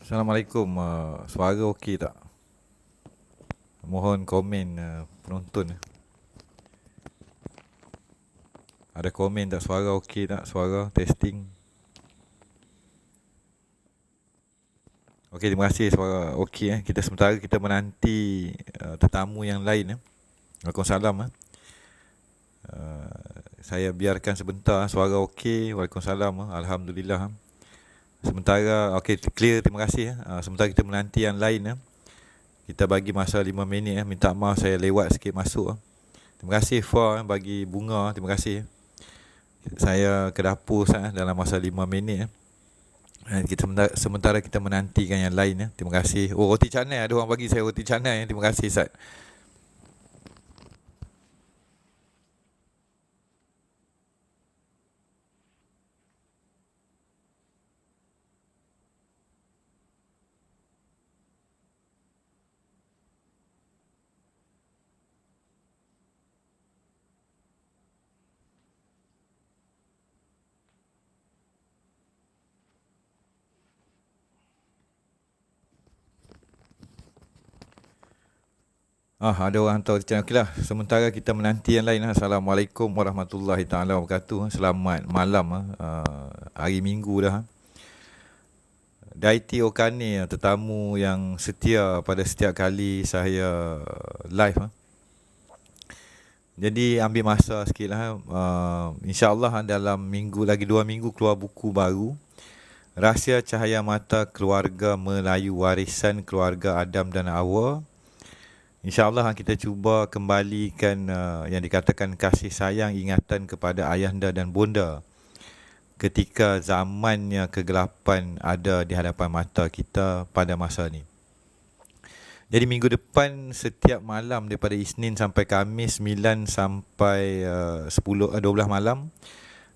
Assalamualaikum. Suara okey tak? Mohon komen penonton. Ada komen tak? Suara okey tak? Suara testing. Okey, terima kasih. Suara okey. Sementara kita menanti tetamu yang lain. Waalaikumsalam. Saya biarkan sebentar. Suara okey. Waalaikumsalam. Alhamdulillah. Sementara okey, clear. Terima kasih. Sementara kita menanti yang lain. Kita bagi masa 5 minit. Minta maaf saya lewat sikit masuk. Terima kasih Fa bagi bunga. Terima kasih. Saya ke dapur dalam masa 5 minit. Sementara kita menantikan yang lain. Terima kasih. Oh, roti canai. Ada orang bagi saya roti canai. Terima kasih Ustaz. Ada orang hantar roti canai. Okeylah. Sementara kita menanti yang lain. Assalamualaikum warahmatullahi taala wabarakatuh. Selamat malam. Hari Minggu dah. Daiti Okane, tetamu yang setia pada setiap kali saya live. Jadi ambil masa sikit lah. InsyaAllah dalam minggu lagi 2 minggu keluar buku baru. Rahsia Cahaya Mata Keluarga Melayu, Warisan Keluarga Adam dan Hawa. InsyaAllah kita cuba kembalikan yang dikatakan kasih sayang, ingatan kepada ayahanda dan bonda ketika zamannya kegelapan ada di hadapan mata kita pada masa ni. Jadi minggu depan setiap malam daripada Isnin sampai Khamis 9 sampai 12 malam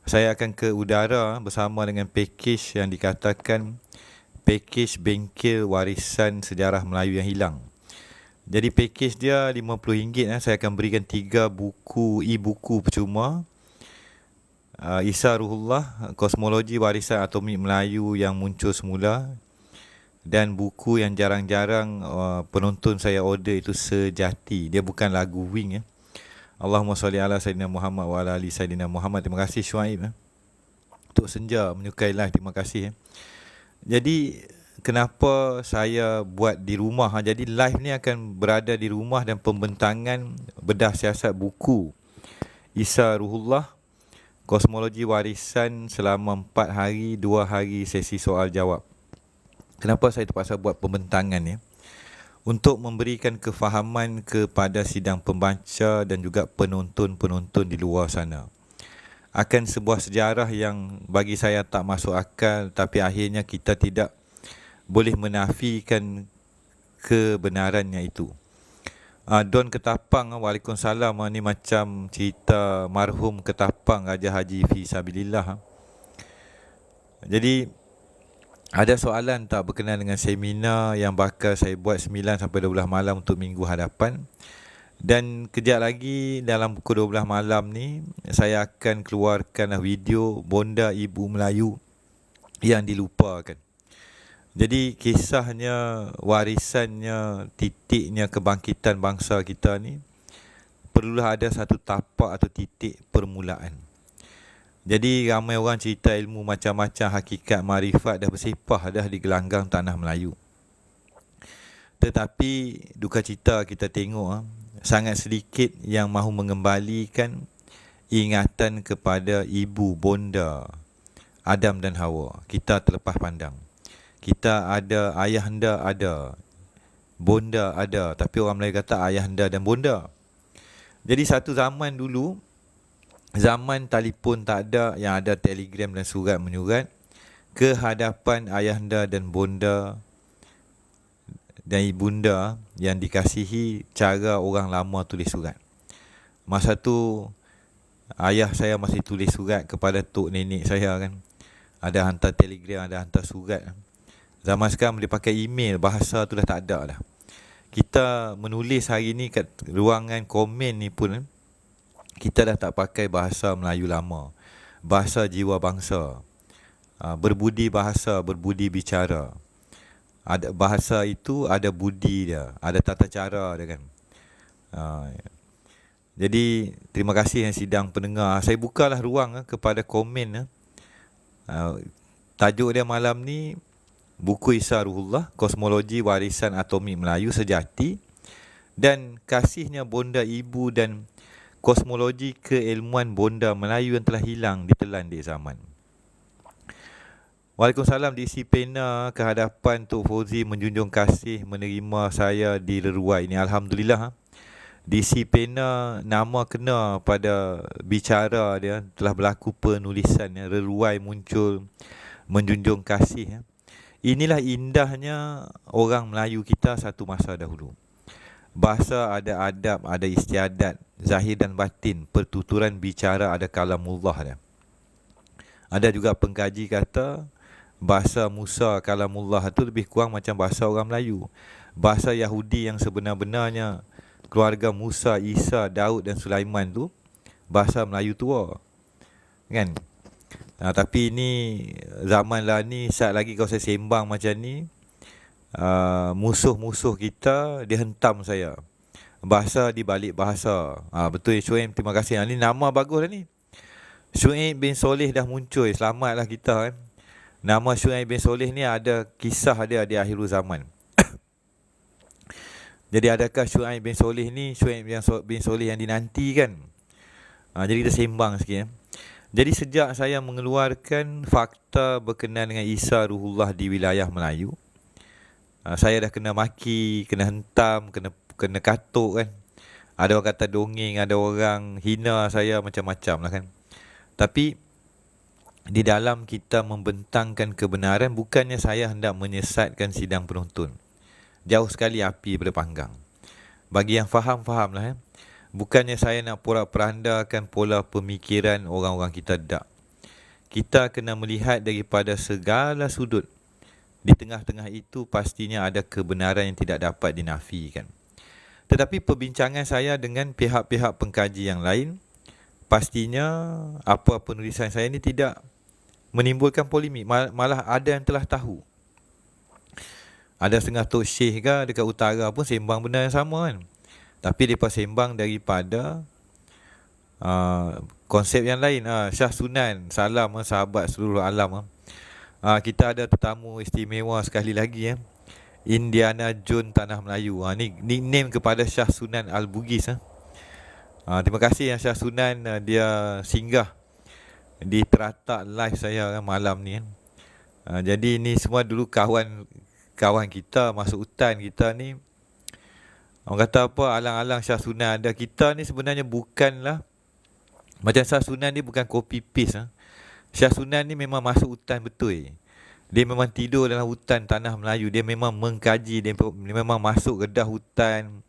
saya akan ke udara bersama dengan pakej yang dikatakan pakej Bengkel Warisan Sejarah Melayu yang Hilang. Jadi pakej dia RM50. Saya akan berikan 3 buku e-buku percuma. Isa Ruhullah, Kosmologi Warisan Atomik Melayu yang muncul semula, dan buku yang jarang-jarang penonton saya order itu Sejati. Dia bukan lagu Wing. Allahumma salli ala Sayyidina Muhammad wa ala ali Sayyidina Muhammad. Terima kasih Syuaib. Untuk Senja menyukai live. Terima kasih. Jadi kenapa saya buat di rumah? Jadi live ni akan berada di rumah dan pembentangan bedah siasat buku Isa Ruhullah, Kosmologi Warisan selama 4 hari, 2 hari sesi soal jawab. Kenapa saya terpaksa buat pembentangan ni? Untuk memberikan kefahaman kepada sidang pembaca dan juga penonton-penonton di luar sana akan sebuah sejarah yang bagi saya tak masuk akal, tapi akhirnya kita tidak boleh menafikan kebenarannya itu. Don Ketapang, Waalaikumsalam, ni macam cerita marhum Ketapang Raja Haji Fisabilillah. Jadi ada soalan tak berkenaan dengan seminar yang bakal saya buat 9 sampai 12 malam untuk minggu hadapan. Dan kejap lagi dalam pukul 12 malam ni saya akan keluarkan video Bonda Ibu Melayu yang dilupakan. Jadi kisahnya, warisannya, titiknya kebangkitan bangsa kita ni perlulah ada satu tapak atau titik permulaan. Jadi ramai orang cerita ilmu macam-macam, hakikat, marifat dah bersepah dah di gelanggang tanah Melayu. Tetapi duka cita kita tengok sangat sedikit yang mahu mengembalikan ingatan kepada ibu bonda Adam dan Hawa. Kita terlepas pandang. Kita ada ayahanda, ada bonda, ada, tapi orang Melayu kata ayahanda dan bonda. Jadi satu zaman dulu, zaman telefon tak ada, yang ada telegram dan surat menyurat, ke hadapan ayahanda dan bonda dan ibunda yang dikasihi, cara orang lama tulis surat. Masa tu ayah saya masih tulis surat kepada tok nenek saya kan. Ada hantar telegram, ada hantar surat. Zaman sekarang boleh pakai email, bahasa tu dah tak ada dah. Kita menulis hari ni kat ruangan komen ni pun kita dah tak pakai bahasa Melayu lama, bahasa jiwa bangsa, berbudi bahasa, berbudi bicara. Ada bahasa itu, ada budi dia, ada tata cara dia kan. Uh, jadi terima kasih yang sidang pendengar. Saya bukalah ruang kepada komen. Tajuk dia malam ni Buku Isa Ruhullah, Kosmologi Warisan Atomik Melayu Sejati dan Kasihnya Bonda Ibu dan Kosmologi Keilmuan Bonda Melayu yang telah hilang ditelan di zaman. Waalaikumsalam, diisi pena kehadapan Tok Fauzi menjunjung kasih menerima saya di Leruai ini. Alhamdulillah. Diisi pena nama kena pada bicara dia, telah berlaku penulisan ya. Leruai muncul menjunjung kasih. Inilah indahnya orang Melayu kita satu masa dahulu. Bahasa ada adab, ada istiadat, zahir dan batin. Pertuturan bicara ada kalamullah dia. Ada juga pengkaji kata bahasa Musa kalamullah tu lebih kurang macam bahasa orang Melayu. Bahasa Yahudi yang sebenar-benarnya keluarga Musa, Isa, Daud dan Sulaiman tu bahasa Melayu tua. Kan? Tapi ini zaman lah ni, saat lagi kalau saya sembang macam ni, musuh-musuh kita dia hentam saya. Bahasa di balik bahasa. Betul Syuaib, terima kasih. Ini nama bagus dah ni. Syuaib bin Soleh dah muncul. Selamatlah kita kan. Nama Syuaib bin Soleh ni ada kisah dia di akhir zaman. Jadi adakah Syuaib bin Soleh ni Syuaib bin Soleh yang dinantikan? Jadi kita sembang sikit. Jadi sejak saya mengeluarkan fakta berkenaan dengan Isa Ruhullah di wilayah Melayu, saya dah kena maki, kena hentam, kena katuk kan. Ada orang kata dongeng, ada orang hina saya macam-macam lah kan. Tapi di dalam kita membentangkan kebenaran, bukannya saya hendak menyesatkan sidang penonton. Jauh sekali api daripada panggang. Bagi yang faham lah. Bukannya saya nak porak-perandakan pola pemikiran orang-orang kita, tak. Kita kena melihat daripada segala sudut. Di tengah-tengah itu pastinya ada kebenaran yang tidak dapat dinafikan. Tetapi perbincangan saya dengan pihak-pihak pengkaji yang lain, pastinya apa penulisan saya ni tidak menimbulkan polemik. Malah ada yang telah tahu. Ada setengah Tok Syekh ke dekat utara pun sembang benda yang sama kan. Tapi mereka sembang daripada konsep yang lain. Syah Sunan, salam sahabat seluruh alam. Kita ada tetamu istimewa sekali lagi. Indiana John Tanah Melayu. Ni nickname kepada Syah Sunan Al-Bugis. Terima kasih yang Syah Sunan dia singgah di teratak live saya kan, malam ni kan. Jadi ni semua dulu kawan kita masuk hutan kita ni. Orang kata apa, alang-alang Syah Sunan ada. Kita ni sebenarnya bukanlah macam Syah Sunan ni, bukan copy paste. Syah Sunan ni memang masuk hutan betul. Dia memang tidur dalam hutan tanah Melayu. Dia memang mengkaji, dia memang masuk gedah hutan,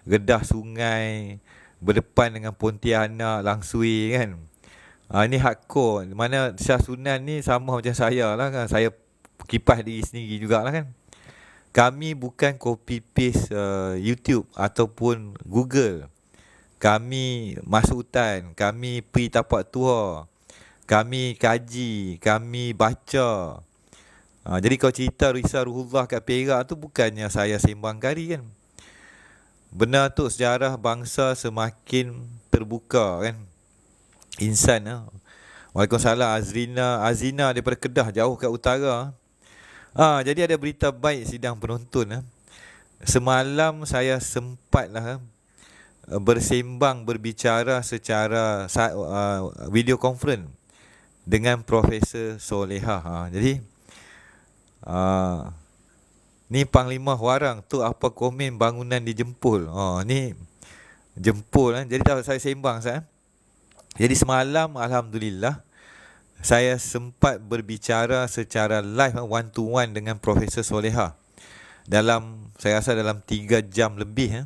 gedah sungai, berdepan dengan Pontianak, Langsui kan. Ini hardcore. Mana Syah Sunan ni sama macam saya lah kan. Saya kipas diri sendiri jugalah kan. Kami bukan copy paste YouTube ataupun Google. Kami masuk hutan, kami pergi tapak tua, kami kaji, kami baca. Jadi kalau cerita Isa Ruhullah kat Perak tu bukannya saya sembang kari kan. Benar tu, sejarah bangsa semakin terbuka kan. Insan. Waalaikumsalam Azina daripada Kedah, jauh kat utara. Jadi ada berita baik sidang penonton. Semalam saya sempatlah berbicara secara video conference dengan Profesor Solehah. Jadi ni Panglima Warang tu apa komen bangunan di Jempol. Ni Jempol Jadi saya sembang saya. Jadi semalam alhamdulillah saya sempat berbicara secara live one to one dengan Profesor Solehah. Saya rasa dalam 3 jam lebih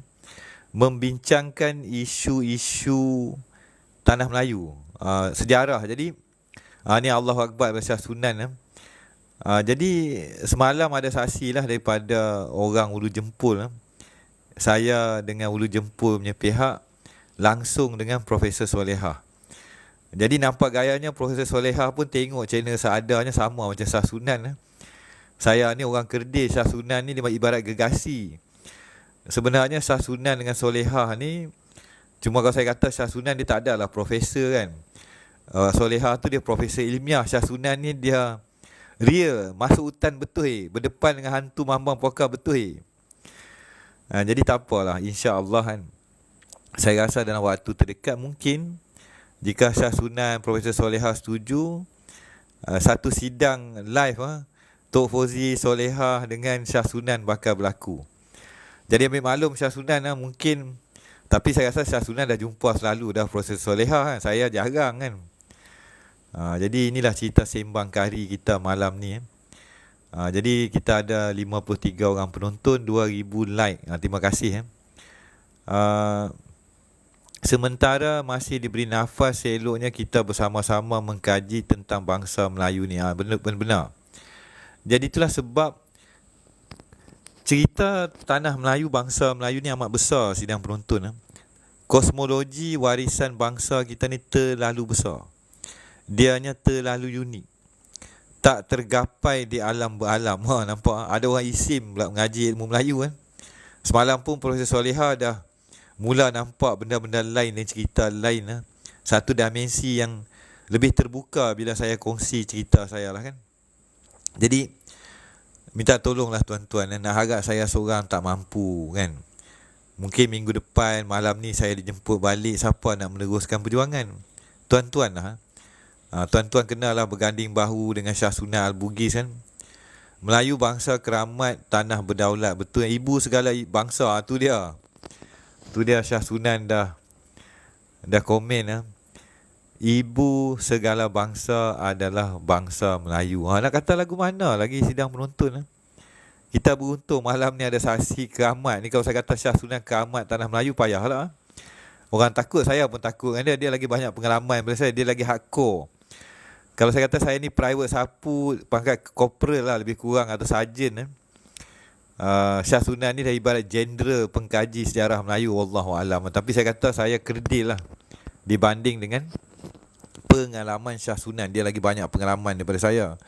membincangkan isu-isu tanah Melayu, sejarah. Jadi ni Allahu Akbar Syah Sunan. Jadi semalam ada saksi lah daripada orang Ulu Jempol. Saya dengan Ulu Jempol punya pihak langsung dengan Profesor Solehah. Jadi nampak gayanya Profesor Solehah pun tengok channel seadanya sama macam Syah Sunan. Saya ni orang Kerdil, Shah Sunan ni dia ibarat gegasi. Sebenarnya Shah Sunan dengan Solehah ni, cuma kalau saya kata Shah Sunan dia tak adalah profesor kan. Solehah tu dia profesor ilmiah. Shah Sunan ni dia real, masuk hutan betul berdepan dengan hantu mambang pokar betul jadi tak apalah, insya-Allah kan. Saya rasa dalam waktu terdekat mungkin jika Shah Sunan, Profesor Solehah setuju, satu sidang live Tok Fauzi, Solehah dengan Shah Sunan bakal berlaku. Jadi ambil maklum Shah Sunan mungkin, tapi saya rasa Shah Sunan dah jumpa selalu dah Profesor Solehah kan. Saya jarang kan. Jadi inilah cerita sembang kari kita malam ni. Jadi kita ada 53 orang penonton, 2000 like. Terima kasih. Sementara masih diberi nafas, eloknya kita bersama-sama mengkaji tentang bangsa Melayu ni. Benar-benar. Jadi itulah sebab cerita tanah Melayu, bangsa Melayu ni amat besar sidang penonton. Kosmologi warisan bangsa kita ni terlalu besar. Dianya terlalu unik. Tak tergapai di alam beralam. Nampak ada orang isim pula mengaji ilmu Melayu kan. Semalam pun Profesor Solehah dah mula nampak benda-benda lain dan cerita lain Satu dimensi yang lebih terbuka bila saya kongsi cerita saya lah kan. Jadi minta tolonglah tuan-tuan, nak harap saya seorang tak mampu kan. Mungkin minggu depan malam ni saya dijemput balik, siapa nak meneruskan perjuangan? Tuan-tuan lah. Tuan-tuan kenalah berganding bahu dengan Shah Sunan Al-Bugis kan. Melayu bangsa keramat, tanah berdaulat. Betul, ibu segala bangsa. Tu dia Shah Sunan dah komen ibu segala bangsa adalah bangsa Melayu. Nak kata lagu mana lagi sidang penonton Kita beruntung malam ni ada saksi keramat ni. Kalau saya kata Shah Sunan keramat tanah Melayu, payahlah. Orang takut, saya pun takut dengan dia. Dia lagi banyak pengalaman daripada saya. Dia lagi hardcore. Kalau saya kata saya ni private sapu, pangkat corporal lah lebih kurang, atau sarjan Shah Sunan ni dah ibarat jenderal pengkaji sejarah Melayu, wallahualam. Tapi saya kata saya kerdil lah dibanding dengan pengalaman Shah Sunan. Dia lagi banyak pengalaman daripada saya.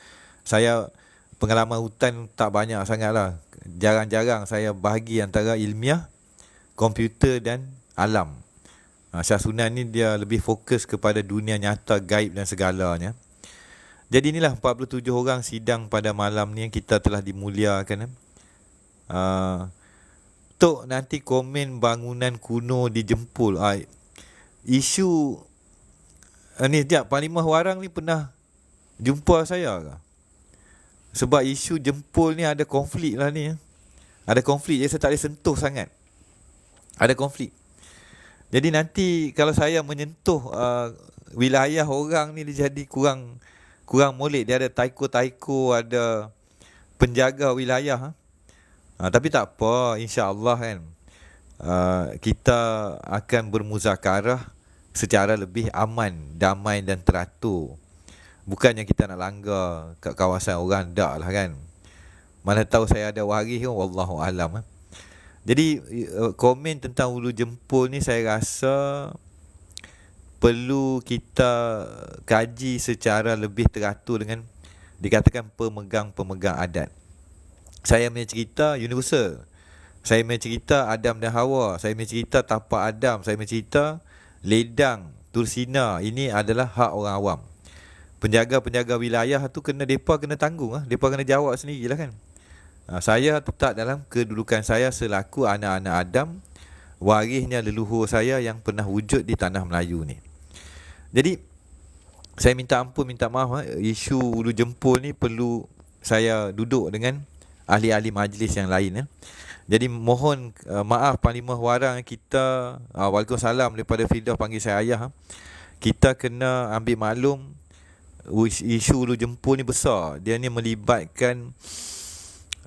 Saya pengalaman hutan tak banyak sangat lah. Jarang-jarang saya bahagi antara ilmiah, komputer dan alam. Shah Sunan ni dia lebih fokus kepada dunia nyata, gaib dan segalanya. Jadi inilah 47 orang sidang pada malam ni yang kita telah dimuliakan. Tok nanti komen bangunan kuno di Jempol. Isu ni sekejap, Parlimen Warang ni pernah jumpa saya ke? Sebab isu Jempol ni ada konflik lah ni. Ada konflik, jadi saya tak boleh sentuh sangat. Ada konflik. Jadi nanti kalau saya menyentuh wilayah orang ni, dia jadi kurang molek. Dia ada taiko-taiko, ada penjaga wilayah. Tapi tak apa, insya-Allah kan. Kita akan bermuzakarah secara lebih aman, damai dan teratur. Bukannya kita nak langgar kat kawasan orang, tak lah kan. Mana tahu saya ada waris kan, wallahualam. Jadi komen tentang Ulu Jempol ni saya rasa perlu kita kaji secara lebih teratur dengan dikatakan pemegang-pemegang adat. Saya punya cerita universal. Saya punya cerita Adam dan Hawa. Saya punya cerita tapak Adam. Saya punya cerita ledang, tursina. Ini adalah hak orang awam. Penjaga-penjaga wilayah tu mereka kena tanggung. Mereka kena jawab sendirilah kan. Saya tetap dalam kedudukan saya selaku anak-anak Adam, warisnya leluhur saya yang pernah wujud di tanah Melayu ni. Jadi saya minta ampun, minta maaf. Isu Ulu Jempol ni perlu saya duduk dengan ahli-ahli majlis yang lain. Jadi mohon maaf Parlimen Warang kita. Waalaikumsalam daripada Firdaus panggil saya ayah. Kita kena ambil maklum isu Ulu Jempol ni besar. Dia ni melibatkan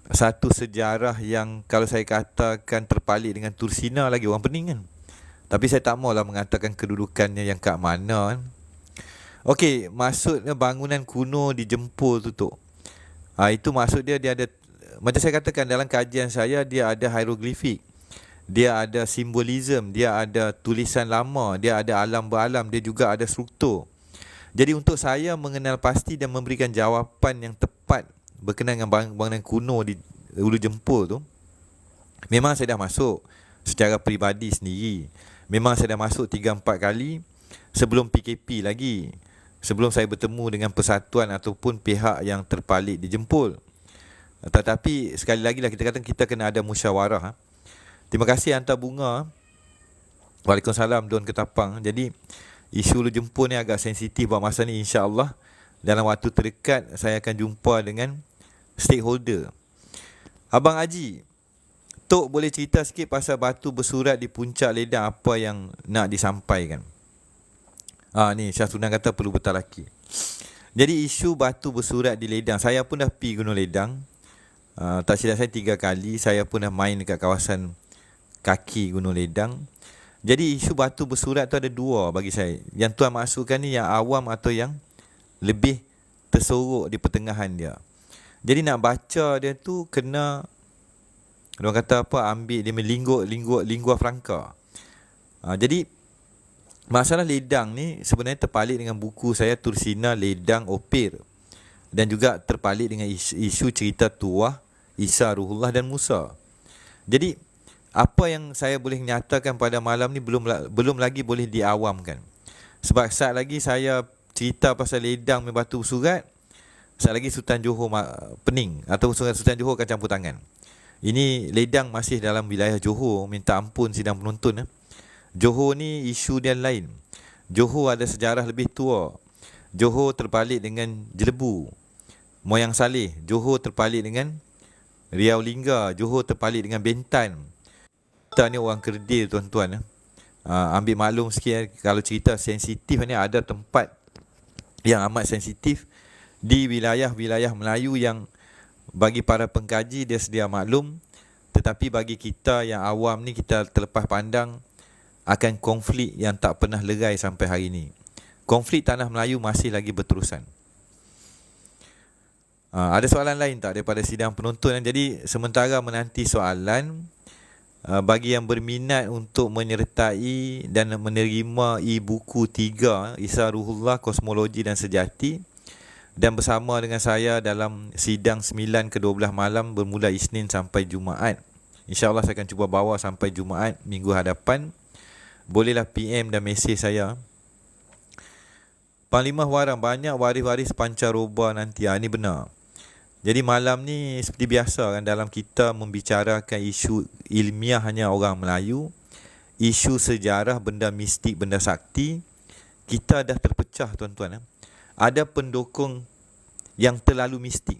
satu sejarah yang kalau saya katakan terpalit dengan Tursina lagi orang pening kan. Tapi saya tak maulah mengatakan kedudukannya yang kat mana kan. Okey, maksudnya bangunan kuno di Jempol tu Tok. Itu maksud dia ada, macam saya katakan dalam kajian saya, dia ada hieroglifik, dia ada simbolism, dia ada tulisan lama, dia ada alam beralam, dia juga ada struktur. Jadi untuk saya mengenal pasti dan memberikan jawapan yang tepat berkenaan dengan bangunan kuno di Ulu Jempol tu, memang saya dah masuk secara peribadi sendiri. Memang saya dah masuk 3-4 kali sebelum PKP lagi. Sebelum saya bertemu dengan persatuan ataupun pihak yang terpalit di Jempol. Tetapi sekali lagi lah kita kata kita kena ada musyawarah. Terima kasih hantar bunga. Waalaikumsalam Don Ketapang. Jadi isu Ulu Jempol ni agak sensitif buat masa ni, insya-Allah dalam waktu terdekat saya akan jumpa dengan stakeholder. Abang Haji, Tok boleh cerita sikit pasal batu bersurat di puncak ledang, apa yang nak disampaikan? Ni Syah Sunan kata perlu bertalaki. Jadi isu batu bersurat di ledang, saya pun dah pergi Gunung Ledang. Tak silap saya 3 kali. Saya pun dah main dekat kawasan kaki Gunung Ledang. Jadi isu batu bersurat tu ada 2 bagi saya. Yang tuan maksudkan ni yang awam atau yang lebih tersorok di pertengahan dia. Jadi nak baca dia tu kena, orang kata apa, ambil dia lingua franca. Jadi masalah ledang ni sebenarnya terpalit dengan buku saya Tursina Ledang Opir, dan juga terpalit dengan isu cerita Tuah, Isa, Ruhullah dan Musa. Jadi apa yang saya boleh nyatakan pada malam ni belum lagi boleh diawamkan. Sebab saat lagi saya cerita pasal ledang batu bersurat, saat lagi Sultan Johor pening atau Sultan Johor akan campur tangan. Ini ledang masih dalam wilayah Johor, minta ampun sidang penonton. Johor ni isu dia lain. Johor ada sejarah lebih tua. Johor terpalit dengan Jelebu, Moyang Saleh. Johor terpalit dengan Riau Lingga. Johor terpalit dengan Bentan. Kita ni orang Kerdil tuan-tuan. Ambil maklum sikit, kalau cerita sensitif ni, ada tempat yang amat sensitif di wilayah-wilayah Melayu yang bagi para pengkaji dia sedia maklum, tetapi bagi kita yang awam ni, kita terlepas pandang akan konflik yang tak pernah lerai sampai hari ini. Konflik tanah Melayu masih lagi berterusan. Ada soalan lain tak daripada sidang penonton? Jadi sementara menanti soalan, bagi yang berminat untuk menyertai dan menerima e-buku 3 Isa, Ruhullah, Kosmologi dan Sejati, dan bersama dengan saya dalam sidang 9 ke 12 malam bermula Isnin sampai Jumaat. InsyaAllah saya akan cuba bawa sampai Jumaat minggu hadapan. Bolehlah PM dan mesej saya. Panglima Warang, banyak waris-waris pancaroba nanti. Ini benar. Jadi malam ni seperti biasa kan, dalam kita membicarakan isu ilmiah hanya orang Melayu, isu sejarah, benda mistik, benda sakti, kita dah terpecah tuan-tuan. Ada pendukung yang terlalu mistik.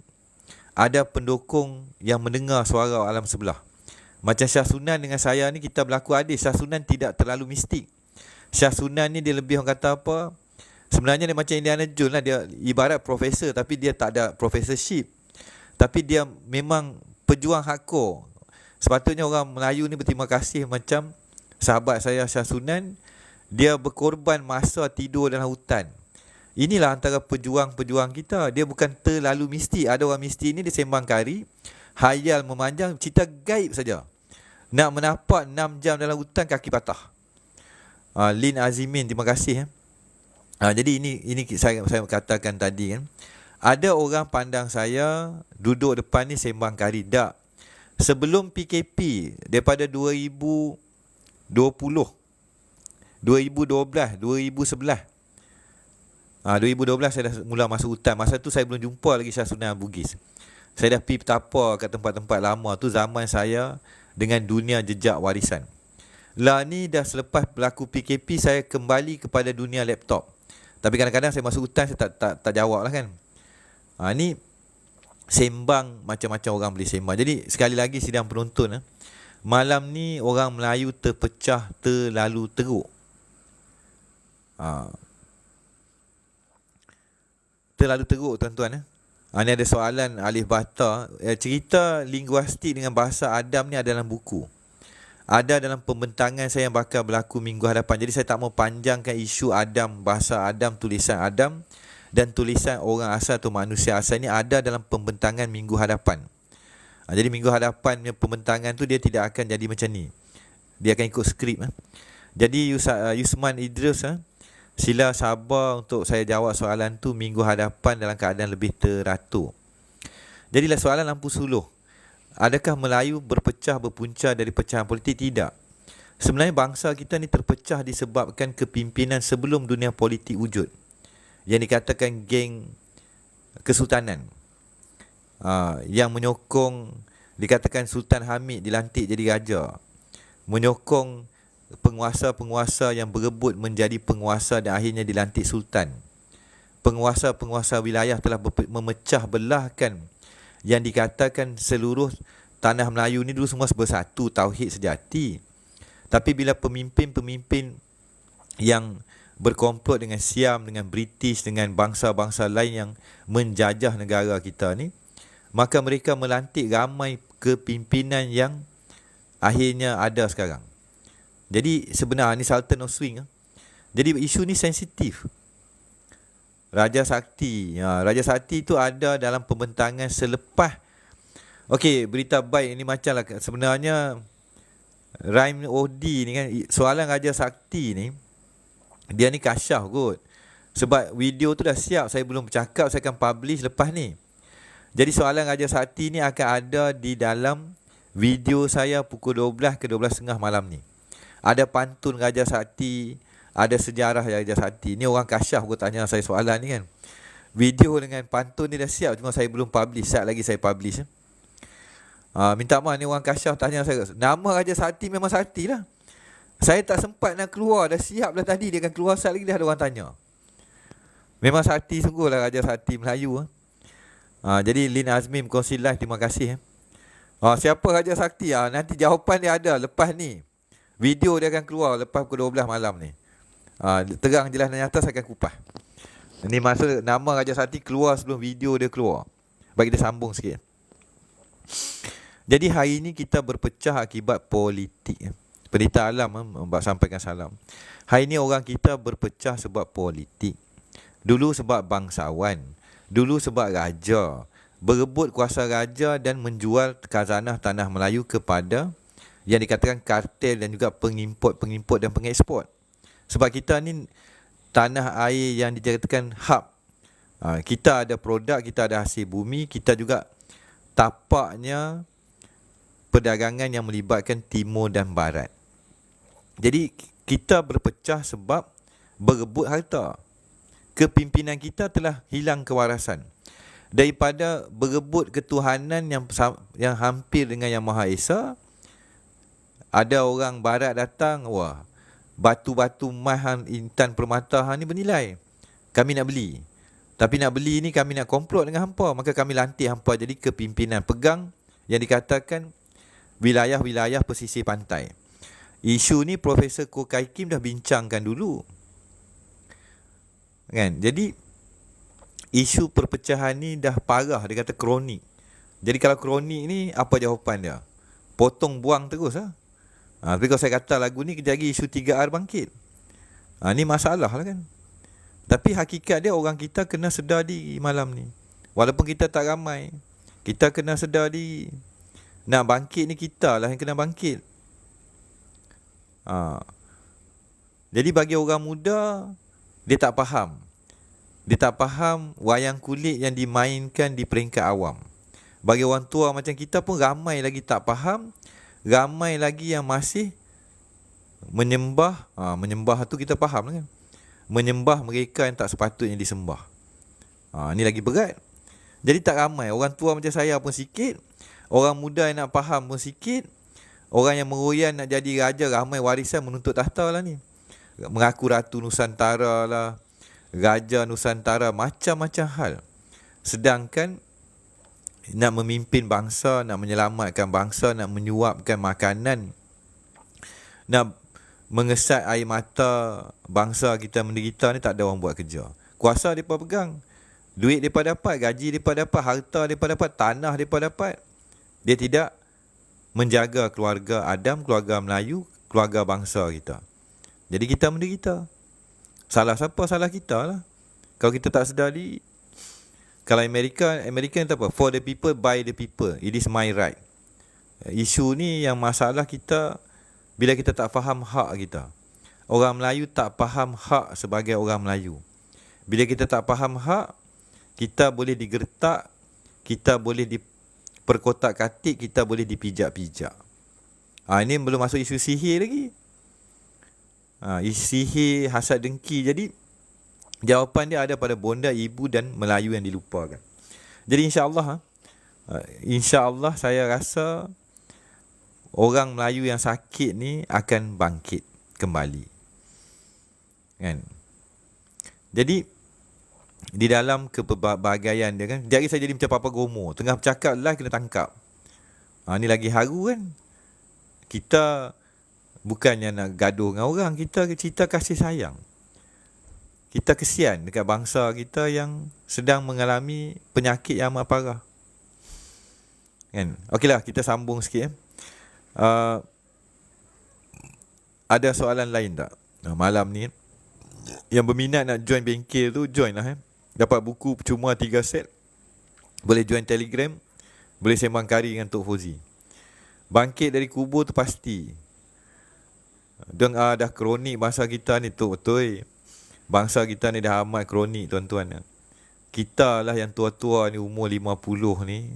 Ada pendukung yang mendengar suara alam sebelah. Macam Syah Sunan dengan saya ni, kita berlaku adil. Syah Sunan tidak terlalu mistik. Syah Sunan ni dia lebih, orang kata apa, sebenarnya dia macam Indiana Jones lah. Dia ibarat profesor tapi dia tak ada professorship. Tapi dia memang pejuang hardcore. Sepatutnya orang Melayu ni berterima kasih macam sahabat saya Syah Sunan. Dia berkorban masa tidur dalam hutan. Inilah antara pejuang-pejuang kita. Dia bukan terlalu mistik. Ada orang mistik ni dia sembang kari, hayal memanjang, cerita gaib saja. Nak menapak 6 jam dalam hutan, kaki patah. Lin Azimin, terima kasih. Jadi ini saya katakan tadi kan. Ada orang pandang saya duduk depan ni sembang kari. Tak. Sebelum PKP, daripada 2020, 2012, 2011. 2012 saya dah mula masuk hutan. Masa tu saya belum jumpa lagi Syah Sunan Bugis. Saya dah pergi petapa kat tempat-tempat lama. Tu zaman saya dengan dunia jejak warisan. Lah ni dah selepas berlaku PKP, saya kembali kepada dunia laptop. Tapi kadang-kadang saya masuk hutan, saya tak jawab lah kan. Ni sembang macam-macam orang boleh sembang. Jadi sekali lagi sidang penonton, malam ni orang Melayu terpecah terlalu teruk. Terlalu teruk tuan-tuan. Ni ada soalan Alif Bata. Cerita linguistik dengan bahasa Adam ni ada dalam buku. Ada dalam pembentangan saya yang bakal berlaku minggu hadapan. Jadi saya tak mau panjangkan isu Adam, bahasa Adam, tulisan Adam dan tulisan orang asal atau manusia asal ni ada dalam pembentangan minggu hadapan. Jadi minggu hadapan pembentangan tu dia tidak akan jadi macam ni. Dia akan ikut skrip. Jadi Yusman Idris, sila sabar untuk saya jawab soalan tu minggu hadapan dalam keadaan lebih teratur. Jadilah soalan lampu suluh. Adakah Melayu berpunca dari pecahan politik? Tidak. Sebenarnya bangsa kita ni terpecah disebabkan kepimpinan sebelum dunia politik wujud, yang dikatakan geng kesultanan, yang menyokong, dikatakan Sultan Hamid dilantik jadi raja, menyokong penguasa-penguasa yang berebut menjadi penguasa dan akhirnya dilantik sultan. Penguasa-penguasa wilayah telah memecah belahkan yang dikatakan seluruh tanah Melayu ni dulu semua bersatu, tauhid sejati. Tapi bila pemimpin-pemimpin yang berkomplot dengan Siam, dengan British, dengan bangsa-bangsa lain yang menjajah negara kita ni, maka mereka melantik ramai kepimpinan yang akhirnya ada sekarang. Jadi sebenarnya ni Sultan of Swing. Jadi isu ni sensitif. Raja Sakti. Raja Sakti tu ada dalam pembentangan selepas. Okey, berita baik ni macam lah. Sebenarnya Raim Odi ni kan, soalan Raja Sakti ni, dia ni kasyaf kot. Sebab video tu dah siap, saya belum bercakap, saya akan publish lepas ni. Jadi soalan Raja Sakti ni akan ada di dalam video saya pukul 12 ke 12.30 malam ni. Ada pantun Raja Sakti, ada sejarah Raja Sakti. Ni orang kasyaf kot tanya saya soalan ni kan. Video dengan pantun ni dah siap, cuma saya belum publish. Saat lagi saya publish. Minta maaf, ni orang kasyaf tanya saya, nama Raja Sakti memang Sakti lah. Saya tak sempat nak keluar, dah siap dah tadi, dia akan keluar saat lagi dah ada orang tanya. Memang Sakti sungguh lah, Raja Sakti Melayu. Jadi Lin Azmi berkongsi live, terima kasih. Siapa Raja Sakti? Nanti jawapan dia ada lepas ni. Video dia akan keluar lepas pukul 12 malam ni. Terang jelas dan nyata saya akan kupas. Ini maksud nama Raja Sakti keluar sebelum video dia keluar. Bagi dia sambung sikit. Jadi hari ini kita berpecah akibat politik. Pendeta Alam sampaikan salam. Hari ini orang kita berpecah sebab politik. Dulu sebab bangsawan. Dulu sebab raja. Berebut kuasa raja dan menjual khazanah tanah Melayu kepada yang dikatakan kartel dan juga pengimport dan pengeksport. Sebab kita ni tanah air yang dijadikan hub. Kita ada produk, kita ada hasil bumi, kita juga tapaknya perdagangan yang melibatkan timur dan barat. Jadi kita berpecah sebab berebut harta. Kepimpinan kita telah hilang kewarasan. Daripada berebut ketuhanan yang hampir dengan Yang Maha Esa, ada orang barat datang, wah, batu-batu emas intan permata ni bernilai. Kami nak beli. Tapi nak beli ni kami nak komplot dengan hampa, maka kami lantik hampa jadi kepimpinan, pegang yang dikatakan wilayah-wilayah pesisir pantai. Isu ni Profesor Ko Kai Kim dah bincangkan dulu. Kan? Jadi isu perpecahan ni dah parah, dia kata kronik. Jadi kalau kronik ni apa jawapan dia? Potong buang terus lah. Tapi kalau saya kata lagu ni kejap lagi isu 3R bangkit. Ni masalah lah kan. Tapi hakikat dia orang kita kena sedar di malam ni. Walaupun kita tak ramai, kita kena sedar di nak bangkit ni kita lah yang kena bangkit. Jadi bagi orang muda, dia tak faham. Dia tak faham wayang kulit yang dimainkan di peringkat awam. Bagi orang tua macam kita pun ramai lagi tak faham. Ramai lagi yang masih menyembah. Menyembah tu kita faham kan. Menyembah mereka yang tak sepatutnya disembah. Ni lagi berat. Jadi tak ramai. Orang tua macam saya pun sikit. Orang muda yang nak faham pun sikit. Orang yang meroyan nak jadi raja, ramai warisan menuntut tahta lah ni. Mengaku Ratu Nusantara lah, Raja Nusantara, macam-macam hal. Sedangkan nak memimpin bangsa, nak menyelamatkan bangsa, nak menyuapkan makanan, nak mengesat air mata bangsa kita menderita ni, tak ada orang buat kerja. Kuasa mereka pegang, duit mereka dapat, gaji mereka dapat, harta mereka dapat, tanah mereka dapat. Dia tidak menjaga keluarga Adam, keluarga Melayu, keluarga bangsa kita. Jadi kita menderita. Salah siapa? Salah kita lah. Kalau kita tak sedar di, kalau Amerika ni tak apa, for the people, by the people, it is my right. Isu ni yang masalah kita bila kita tak faham hak kita. Orang Melayu tak faham hak sebagai orang Melayu. Bila kita tak faham hak, kita boleh digertak, kita boleh diperkotak-katik, kita boleh dipijak-pijak. Ini belum masuk isu sihir lagi. Isu sihir, hasad dengki. Jadi jawapan dia ada pada bonda, ibu dan Melayu yang dilupakan. Jadi insya-Allah saya rasa orang Melayu yang sakit ni akan bangkit kembali. Kan? Jadi di dalam kepelbagaian dia kan, jadi saya jadi macam Papa Gomo, tengah bercakap lah kena tangkap. Ni lagi haru kan. Kita bukannya nak gaduh dengan orang, kita cerita kasih sayang. Kita kesian dekat bangsa kita yang sedang mengalami penyakit yang amat parah. Kan? Okeylah, kita sambung sikit. Ada soalan lain tak? Malam ni yang berminat nak join bengkel tu, join lah. Dapat buku percuma 3 set. Boleh join Telegram. Boleh sembang kari dengan Tok Fauzi. Bangkit dari kubur tu pasti. Dah kronik bangsa kita ni, Tok, betul. Bangsa kita ni dah amat kronik, tuan-tuan. Kita lah yang tua-tua ni, umur 50 ni,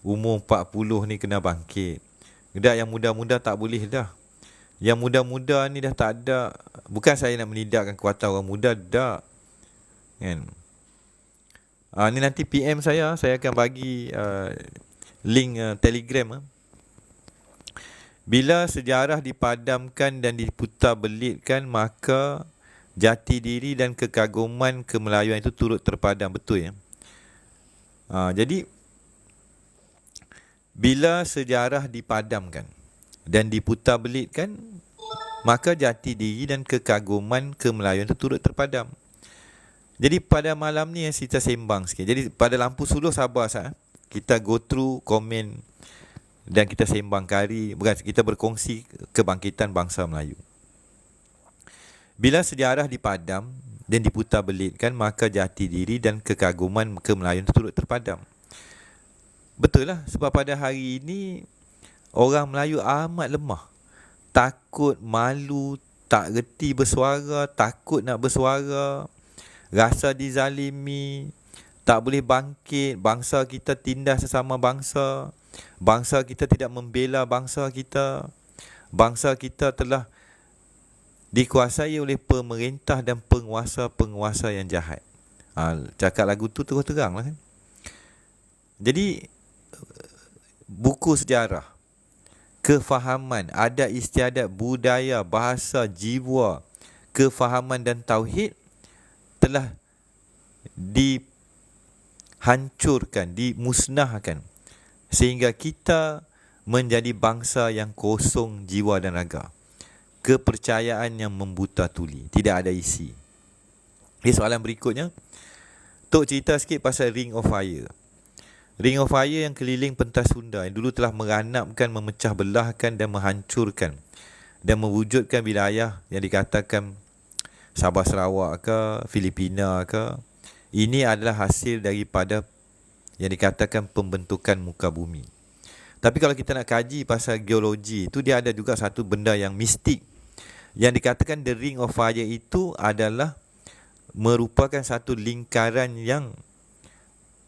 umur 40 ni kena bangkit. Dah yang muda-muda tak boleh dah. Yang muda-muda ni dah tak ada. Bukan saya nak menidakkan kekuatan orang muda, dah. Kan? Ni nanti PM saya akan bagi link Telegram. Bila sejarah dipadamkan dan diputar belitkan, maka jati diri dan kekaguman kemelayuan itu turut terpadam. Betul ya? Jadi bila sejarah dipadamkan dan diputar belitkan, maka jati diri dan kekaguman kemelayuan itu turut terpadam. Jadi pada malam ni yang kita sembang sikit. Jadi pada lampu suluh sabar sah. Kita go through komen dan kita sembang kari, bukan, kita berkongsi kebangkitan bangsa Melayu. Bila sejarah dipadam dan diputar belitkan, maka jati diri dan kekaguman kemelayuan itu turut terpadam. Betul lah, sebab pada hari ini orang Melayu amat lemah. Takut, malu, tak reti bersuara, takut nak bersuara, rasa dizalimi, tak boleh bangkit, bangsa kita tindas sesama bangsa, bangsa kita tidak membela bangsa kita, bangsa kita telah dikuasai oleh pemerintah dan penguasa-penguasa yang jahat. Cakap lagu tu terus terang lah kan. Jadi buku sejarah, kefahaman, adat istiadat, budaya, bahasa, jiwa, kefahaman dan tauhid telah dihancurkan, dimusnahkan, sehingga kita menjadi bangsa yang kosong jiwa dan raga. Kepercayaan yang membuta tuli, tidak ada isi. Soalan berikutnya, Tok cerita sikit pasal Ring of Fire. Ring of Fire yang keliling pentas Sunda, yang dulu telah meranapkan, memecah belahkan dan menghancurkan dan mewujudkan wilayah yang dikatakan Sabah Sarawak ke, Filipina ke. Ini adalah hasil daripada yang dikatakan pembentukan muka bumi. Tapi kalau kita nak kaji pasal geologi, itu dia ada juga satu benda yang mistik. Yang dikatakan the Ring of Fire itu adalah merupakan satu lingkaran yang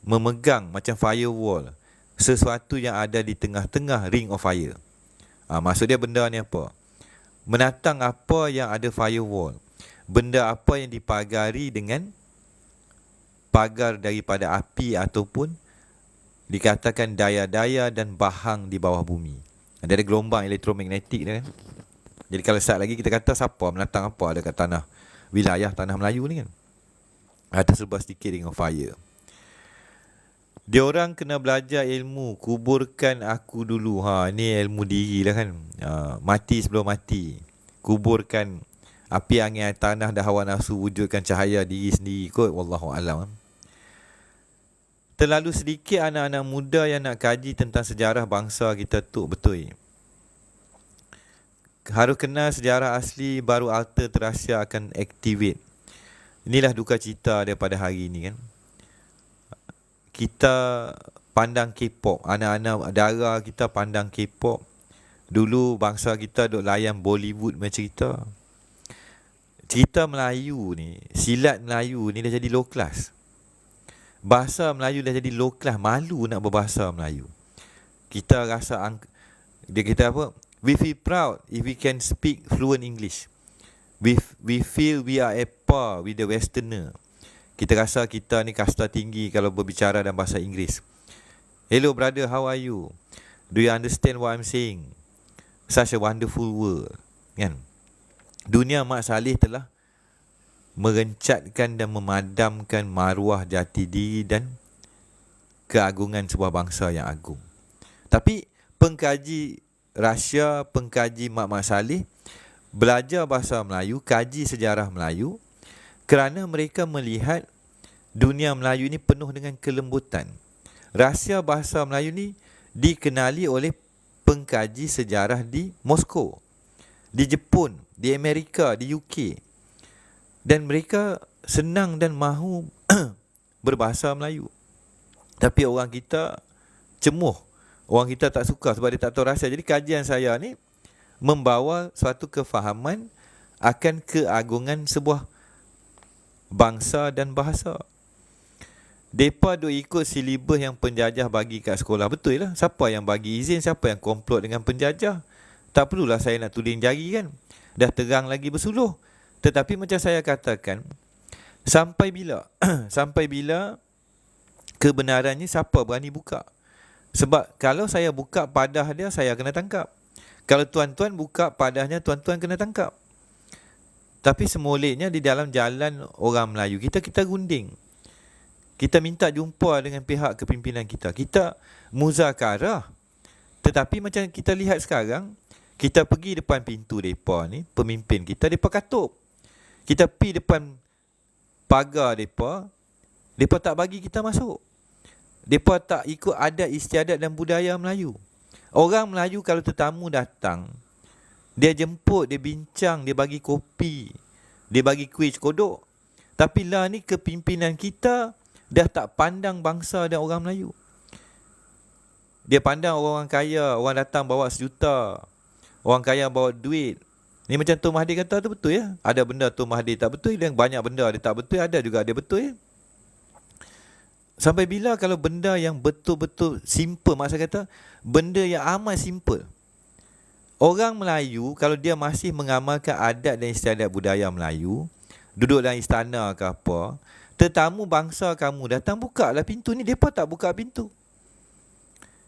memegang macam firewall, sesuatu yang ada di tengah-tengah Ring of Fire. Maksud dia benda ni apa? Menatang apa yang ada firewall, benda apa yang dipagari dengan pagar daripada api ataupun dikatakan daya-daya dan bahang di bawah bumi. Ada gelombang elektromagnetik dia kan. Jadi kalau start lagi kita kata siapa menatang apa ada kat tanah, wilayah tanah Melayu ni kan. Ada serba sedikit Ring of Fire. Diorang kena belajar ilmu, kuburkan aku dulu. Ni ilmu diri lah kan. Mati sebelum mati. Kuburkan api, angin, air, tanah dan hawa nafsu, wujudkan cahaya diri sendiri kot. Wallahualam. Terlalu sedikit anak-anak muda yang nak kaji tentang sejarah bangsa kita tu, betul. Harus kenal sejarah asli, baru altar terahsia akan activate. Inilah duka cita daripada hari ini kan. Kita pandang K-pop, anak-anak dara kita pandang K-pop. Dulu bangsa kita duk layan Bollywood macam cerita. Cerita Melayu ni, silat Melayu ni dah jadi low class. Bahasa Melayu dah jadi low class, malu nak berbahasa Melayu. Kita rasa dia kata apa? We feel proud if we can speak fluent English. We feel we are at par with the westerner. Kita rasa kita ni kasta tinggi kalau berbicara dalam bahasa Inggeris. Hello brother, how are you? Do you understand what I'm saying? Such a wonderful world. Kan? Dunia Mak Saleh telah merencatkan dan memadamkan maruah jati diri dan keagungan sebuah bangsa yang agung. Tapi pengkaji rahsia, pengkaji Mak Saleh belajar bahasa Melayu, kaji sejarah Melayu kerana mereka melihat dunia Melayu ini penuh dengan kelembutan. Rahsia bahasa Melayu ni dikenali oleh pengkaji sejarah di Moskow, di Jepun, di Amerika, di UK. Dan mereka senang dan mahu berbahasa Melayu. Tapi orang kita cemuh. Orang kita tak suka sebab dia tak tahu rahsia. Jadi kajian saya ni membawa suatu kefahaman akan keagungan sebuah bangsa dan bahasa. Mereka duk ikut silibus yang penjajah bagi kat sekolah. Betul lah. Siapa yang bagi izin, siapa yang komplot dengan penjajah. Tak perlulah saya nak tuding jari kan. Dah terang lagi bersuluh. Tetapi macam saya katakan, sampai bila? Sampai bila kebenarannya siapa berani buka? Sebab kalau saya buka padah dia, saya kena tangkap. Kalau tuan-tuan buka padahnya, tuan-tuan kena tangkap. Tapi semolehnya di dalam jalan orang Melayu kita gunding. Kita minta jumpa dengan pihak kepimpinan kita. Kita muzakarah. Tetapi macam kita lihat sekarang, kita pergi depan pintu mereka ni, pemimpin kita, mereka katuk. Kita pergi depan pagar mereka tak bagi kita masuk. Mereka tak ikut adat istiadat dan budaya Melayu. Orang Melayu kalau tetamu datang, dia jemput, dia bincang, dia bagi kopi, dia bagi kuih kodok. Tapi lah ni kepimpinan kita dah tak pandang bangsa dan orang Melayu. Dia pandang orang kaya, orang datang bawa 1 juta, orang kaya bawa duit. Ni macam Tuan Mahathir kata tu betul ya. Ada benda Tuan Mahathir tak betul dan banyak benda dia tak betul, ada juga dia betul ya. Sampai bila kalau benda yang betul-betul simple, maksud kata benda yang amat simple. Orang Melayu kalau dia masih mengamalkan adat dan istiadat budaya Melayu, duduk dalam istana ke apa, tetamu bangsa kamu datang, buka lah pintu ni, mereka tak buka pintu.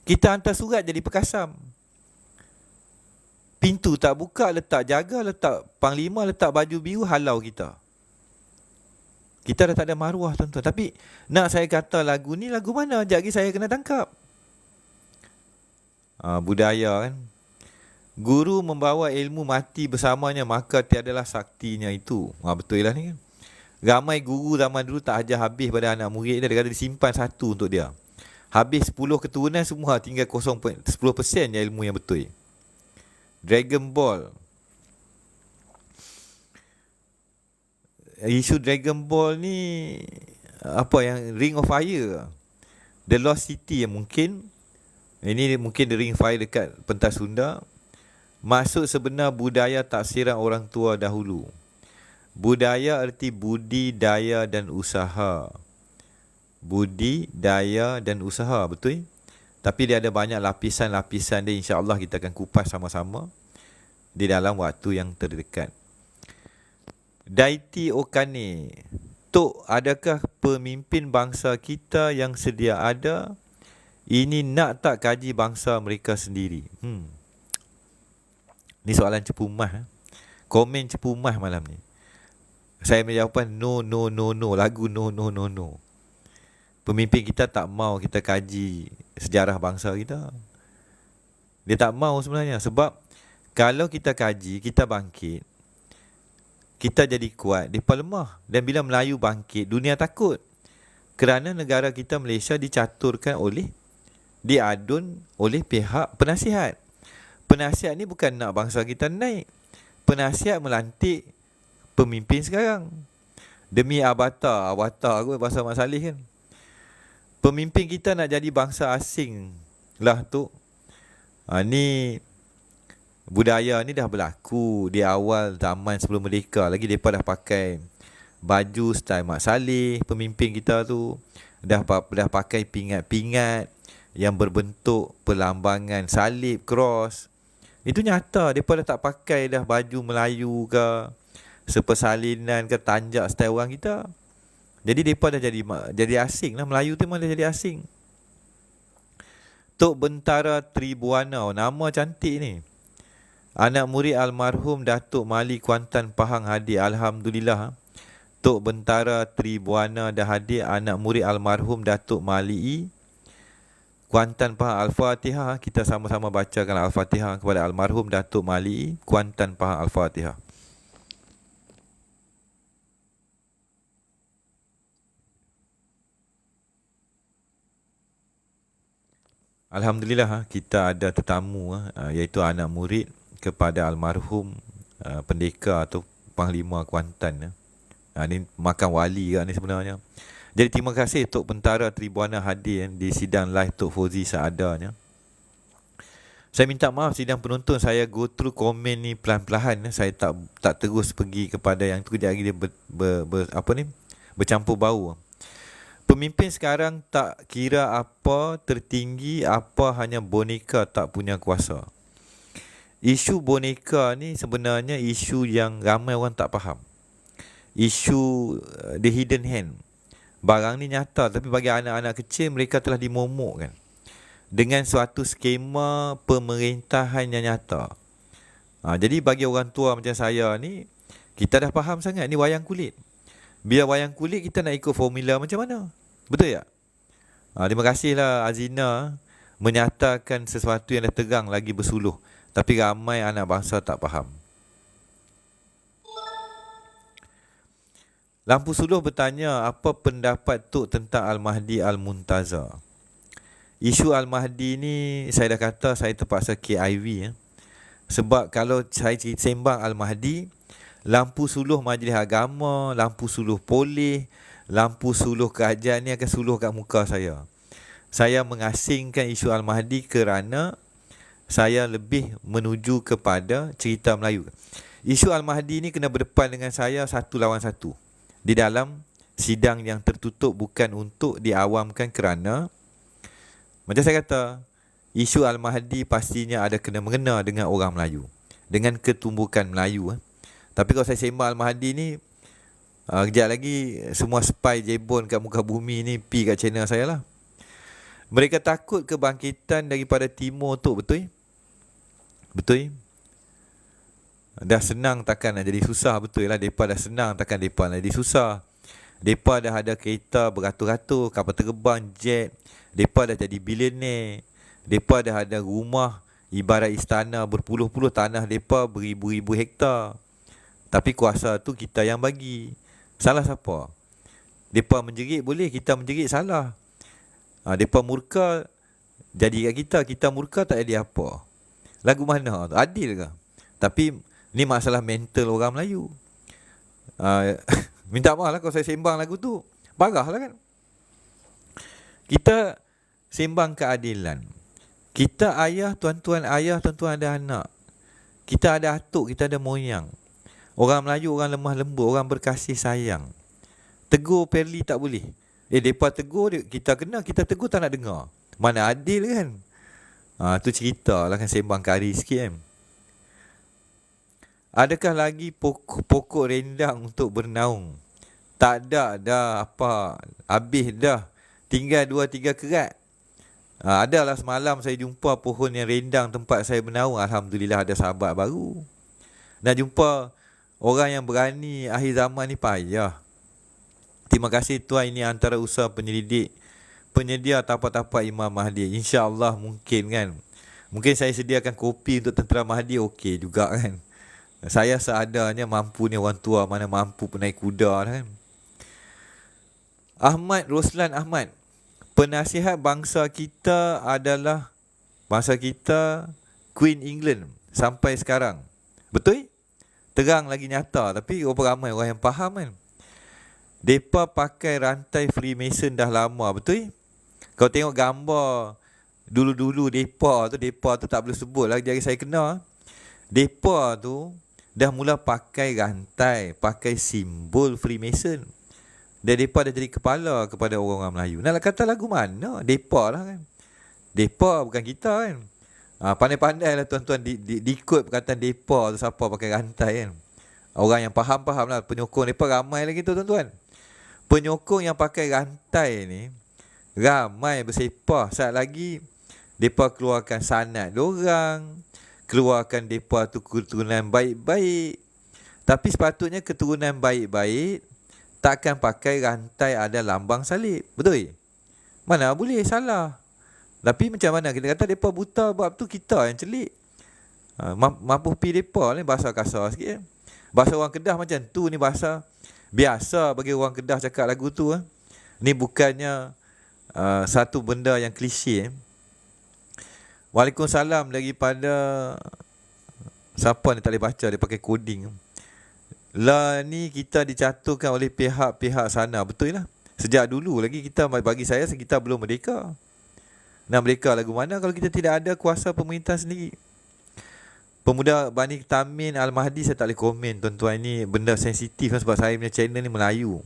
Kita hantar surat jadi pekasam. Pintu tak buka, letak jaga, letak panglima, letak baju biru, halau kita. Kita dah tak ada maruah tuan-tuan. Tapi nak saya kata lagu ni lagu mana? Sekejap lagi saya kena tangkap. Budaya kan. Guru membawa ilmu mati bersamanya, maka tiadalah saktinya itu. Betul lah ni kan. Ramai guru zaman dulu tak ajar habis pada anak murid dia. Dia kata disimpan 1 untuk dia. Habis 10 keturunan semua tinggal 10% je ilmu yang betul. Dragon Ball. Isu Dragon Ball ni apa yang Ring of Fire, The Lost City yang mungkin ini mungkin The Ring of Fire dekat pentas Sunda. Maksud sebenar budaya taksiran orang tua dahulu. Budaya erti budi, daya dan usaha. Budi, daya dan usaha, betul? Tapi dia ada banyak lapisan-lapisan dia, insya-Allah kita akan kupas sama-sama di dalam waktu yang terdekat. Daiti Okane, Tok, adakah pemimpin bangsa kita yang sedia ada ini nak tak kaji bangsa mereka sendiri? Ni soalan cepu mah. Komen cepu mah malam ni. Saya menjawabkan no. Lagu no. Pemimpin kita tak mau kita kaji sejarah bangsa kita. Dia tak mau sebenarnya. Sebab kalau kita kaji, kita bangkit, kita jadi kuat, mereka lemah. Dan bila Melayu bangkit, dunia takut. Kerana negara kita Malaysia dicaturkan diadun oleh pihak penasihat. Penasihat ni bukan nak bangsa kita naik. Penasihat melantik pemimpin sekarang. Demi avatar aku bahasa Mak Saleh kan. Pemimpin kita nak jadi bangsa asing lah tu. Ni budaya ni dah berlaku di awal zaman sebelum merdeka. Lagi mereka dah pakai baju style Mak Saleh, pemimpin kita tu. dah pakai pingat-pingat yang berbentuk perlambangan salib, cross. Itu nyata, mereka dah tak pakai dah baju Melayu ke, sepersalinan ke, tanjak style orang kita. Jadi mereka dah jadi asing lah. Melayu tu memang dah jadi asing. Tok Bentara Tribuana, nama cantik ni. Anak murid almarhum Datuk Mali Kuantan Pahang hadir. Alhamdulillah. Tok Bentara Tribuana dah hadir. Anak murid almarhum Datuk Mali Kuantan Pahang. Al-Fatihah. Kita sama-sama bacakan Al-Fatihah kepada almarhum Datuk Mali Kuantan Pahang. Al-Fatihah. Alhamdulillah, kita ada tetamu, iaitu anak murid kepada almarhum pendekar atau panglima Kuantan. Ni makan wali kat ni sebenarnya. Jadi terima kasih Tok Bentara Tribuana hadir di sidang live Tok Fauzi seadanya. Saya minta maaf sidang penonton, saya go through komen ni pelan-pelan. Saya tak terus pergi kepada yang tu, kejap lagi dia bercampur bau. Pemimpin sekarang tak kira apa tertinggi, apa hanya boneka tak punya kuasa. Isu boneka ni sebenarnya isu yang ramai orang tak faham. Isu the hidden hand. Barang ni nyata, tapi bagi anak-anak kecil mereka telah dimomokkan dengan suatu skema pemerintahan yang nyata. Jadi bagi orang tua macam saya ni, kita dah faham sangat ni wayang kulit. Biar wayang kulit kita nak ikut formula macam mana? Betul tak? Terima kasihlah Azina menyatakan sesuatu yang dah terang lagi bersuluh. Tapi ramai anak bangsa tak faham. Lampu Suluh bertanya, apa pendapat Tok tentang Al-Mahdi Al-Muntazar? Isu Al-Mahdi ni saya dah kata saya terpaksa KIV. Sebab kalau saya sembang Al-Mahdi, lampu suluh majlis agama, lampu suluh polis, lampu suluh kerajaan ni akan suluh kat muka saya. Saya mengasingkan isu Al-Mahdi kerana saya lebih menuju kepada cerita Melayu. Isu Al-Mahdi ni kena berdepan dengan saya satu lawan satu di dalam sidang yang tertutup, bukan untuk diawamkan kerana macam saya kata, isu Al-Mahdi pastinya ada kena mengena dengan orang Melayu, dengan ketumbukan Melayu. Tapi kalau saya sembang Al-Mahdi ni, kejap lagi semua spy jebon kat muka bumi ni pi kat channel saya lah. Mereka takut kebangkitan daripada timur tu, betul? Betul? Dah senang takkan nak jadi susah, betul lah. Mereka dah senang takkan mereka nak jadi susah. Mereka dah ada kereta beratus-ratus, kapal terbang, jet. Mereka dah jadi bilioner. Mereka dah ada rumah ibarat istana berpuluh-puluh, tanah mereka beribu-ribu hektar. Tapi kuasa tu kita yang bagi. Salah siapa? Mereka menjerit boleh, kita menjerit salah. Mereka murka jadi kat kita, kita murka tak jadi apa. Lagu mana tu? Adil ke? Tapi ni masalah mental orang Melayu. Minta maaf lah kalau saya sembang lagu tu. Parah lah kan. Kita sembang keadilan. Kita ayah, tuan-tuan ayah, tuan-tuan ada anak. Kita ada atuk, kita ada moyang. Orang Melayu, orang lemah lembut, orang berkasih sayang. Tegur Perli tak boleh. Mereka tegur, kita kena, kita tegur tak nak dengar. Mana adil kan? Tu cerita lah kan, sembang kari sikit kan. Adakah lagi pokok rendang untuk bernaung? Tak ada dah apa. Habis dah. Tinggal 2-3 kerat. Adalah semalam saya jumpa pohon yang rendang tempat saya bernaung. Alhamdulillah ada sahabat baru. Nak jumpa orang yang berani akhir zaman ni payah. Terima kasih tuan, ini antara usaha penyelidik penyedia tapak-tapak Imam Mahdi. InsyaAllah mungkin kan. Mungkin saya sediakan kopi untuk tentera Mahdi, okey juga kan. Saya seadanya mampu ni, orang tua mana mampu naik kuda kan. Ahmad Roslan Ahmad, penasihat bangsa kita adalah bangsa kita Queen England sampai sekarang. Betul? Terang lagi nyata, tapi berapa ramai orang yang faham kan. Mereka pakai rantai Freemason dah lama, betul? Kau tengok gambar dulu-dulu mereka tu tak boleh sebut lagi, jadi saya kenal. Mereka tu dah mula pakai rantai, pakai simbol Freemason. Dan mereka dah jadi kepala kepada orang-orang Melayu. Nak kata lagu mana? Mereka lah kan. Mereka bukan kita kan. Pandai-pandai lah tuan-tuan diikut perkataan mereka tu siapa pakai rantai kan. Orang yang faham lah. Penyokong mereka ramai lagi tu tuan-tuan. Penyokong yang pakai rantai ni ramai bersepah. Saat lagi mereka keluarkan sanad diorang, keluarkan mereka tu keturunan baik-baik. Tapi sepatutnya keturunan baik-baik takkan pakai rantai ada lambang salib. Betul? Mana boleh, salah. Tapi macam mana kita kata mereka buta bab tu, kita yang celik. Mampu pi mereka ni bahasa kasar sikit. Bahasa orang Kedah macam tu ni bahasa biasa bagi orang Kedah cakap lagu tu. Ni bukannya satu benda yang klise. Waalaikumsalam daripada siapa ni tak boleh baca, dia pakai coding. Lah ni kita dicaturkan oleh pihak-pihak sana, betul lah. Sejak dulu lagi kita, bagi saya kita belum merdeka. Nak merdeka lagu mana kalau kita tidak ada kuasa pemerintahan sendiri? Pemuda Bani Tamin Al-Mahdi saya tak boleh komen tuan-tuan, ini benda sensitif sebab saya punya channel ni Melayu.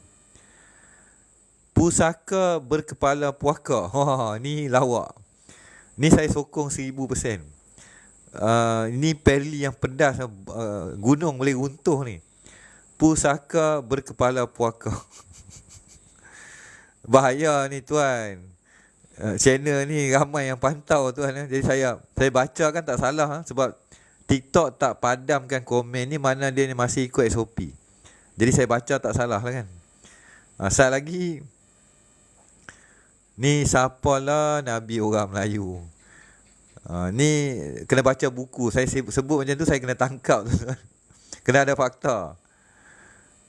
Pusaka berkepala puaka. Ni lawak. Ni saya sokong 1000%. Ini perli yang pedas, gunung boleh runtuh ni. Pusaka berkepala puaka. Bahaya ni tuan. Channel ni ramai yang pantau tuan. Jadi saya baca kan tak salah sebab TikTok tak padamkan komen ni, mana dia ni masih ikut SOP. Jadi saya baca tak salah lah kan. Saat lagi ni siapalah Nabi orang Melayu. Ni kena baca buku. Saya sebut macam tu saya kena tangkap tuan. Kena ada fakta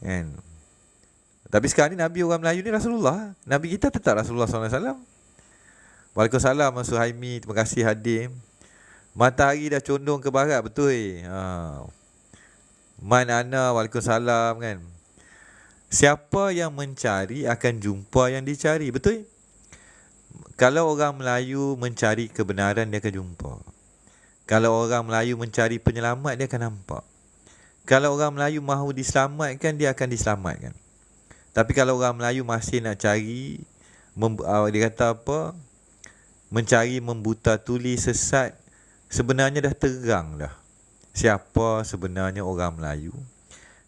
kan. Tapi sekarang ni Nabi orang Melayu ni Rasulullah. Nabi kita tetap Rasulullah SAW. Waalaikumsalam Mas Suhaimi, terima kasih hadir. Matahari dah condong ke barat, betul. Man Ana, waalaikumsalam kan. Siapa yang mencari akan jumpa yang dicari, betul. Kalau orang Melayu mencari kebenaran, dia akan jumpa. Kalau orang Melayu mencari penyelamat, dia akan nampak. Kalau orang Melayu mahu diselamatkan, dia akan diselamatkan. Tapi kalau orang Melayu masih nak cari, dia kata apa? Mencari membuta tuli sesat, sebenarnya dah terang dah. Siapa sebenarnya orang Melayu?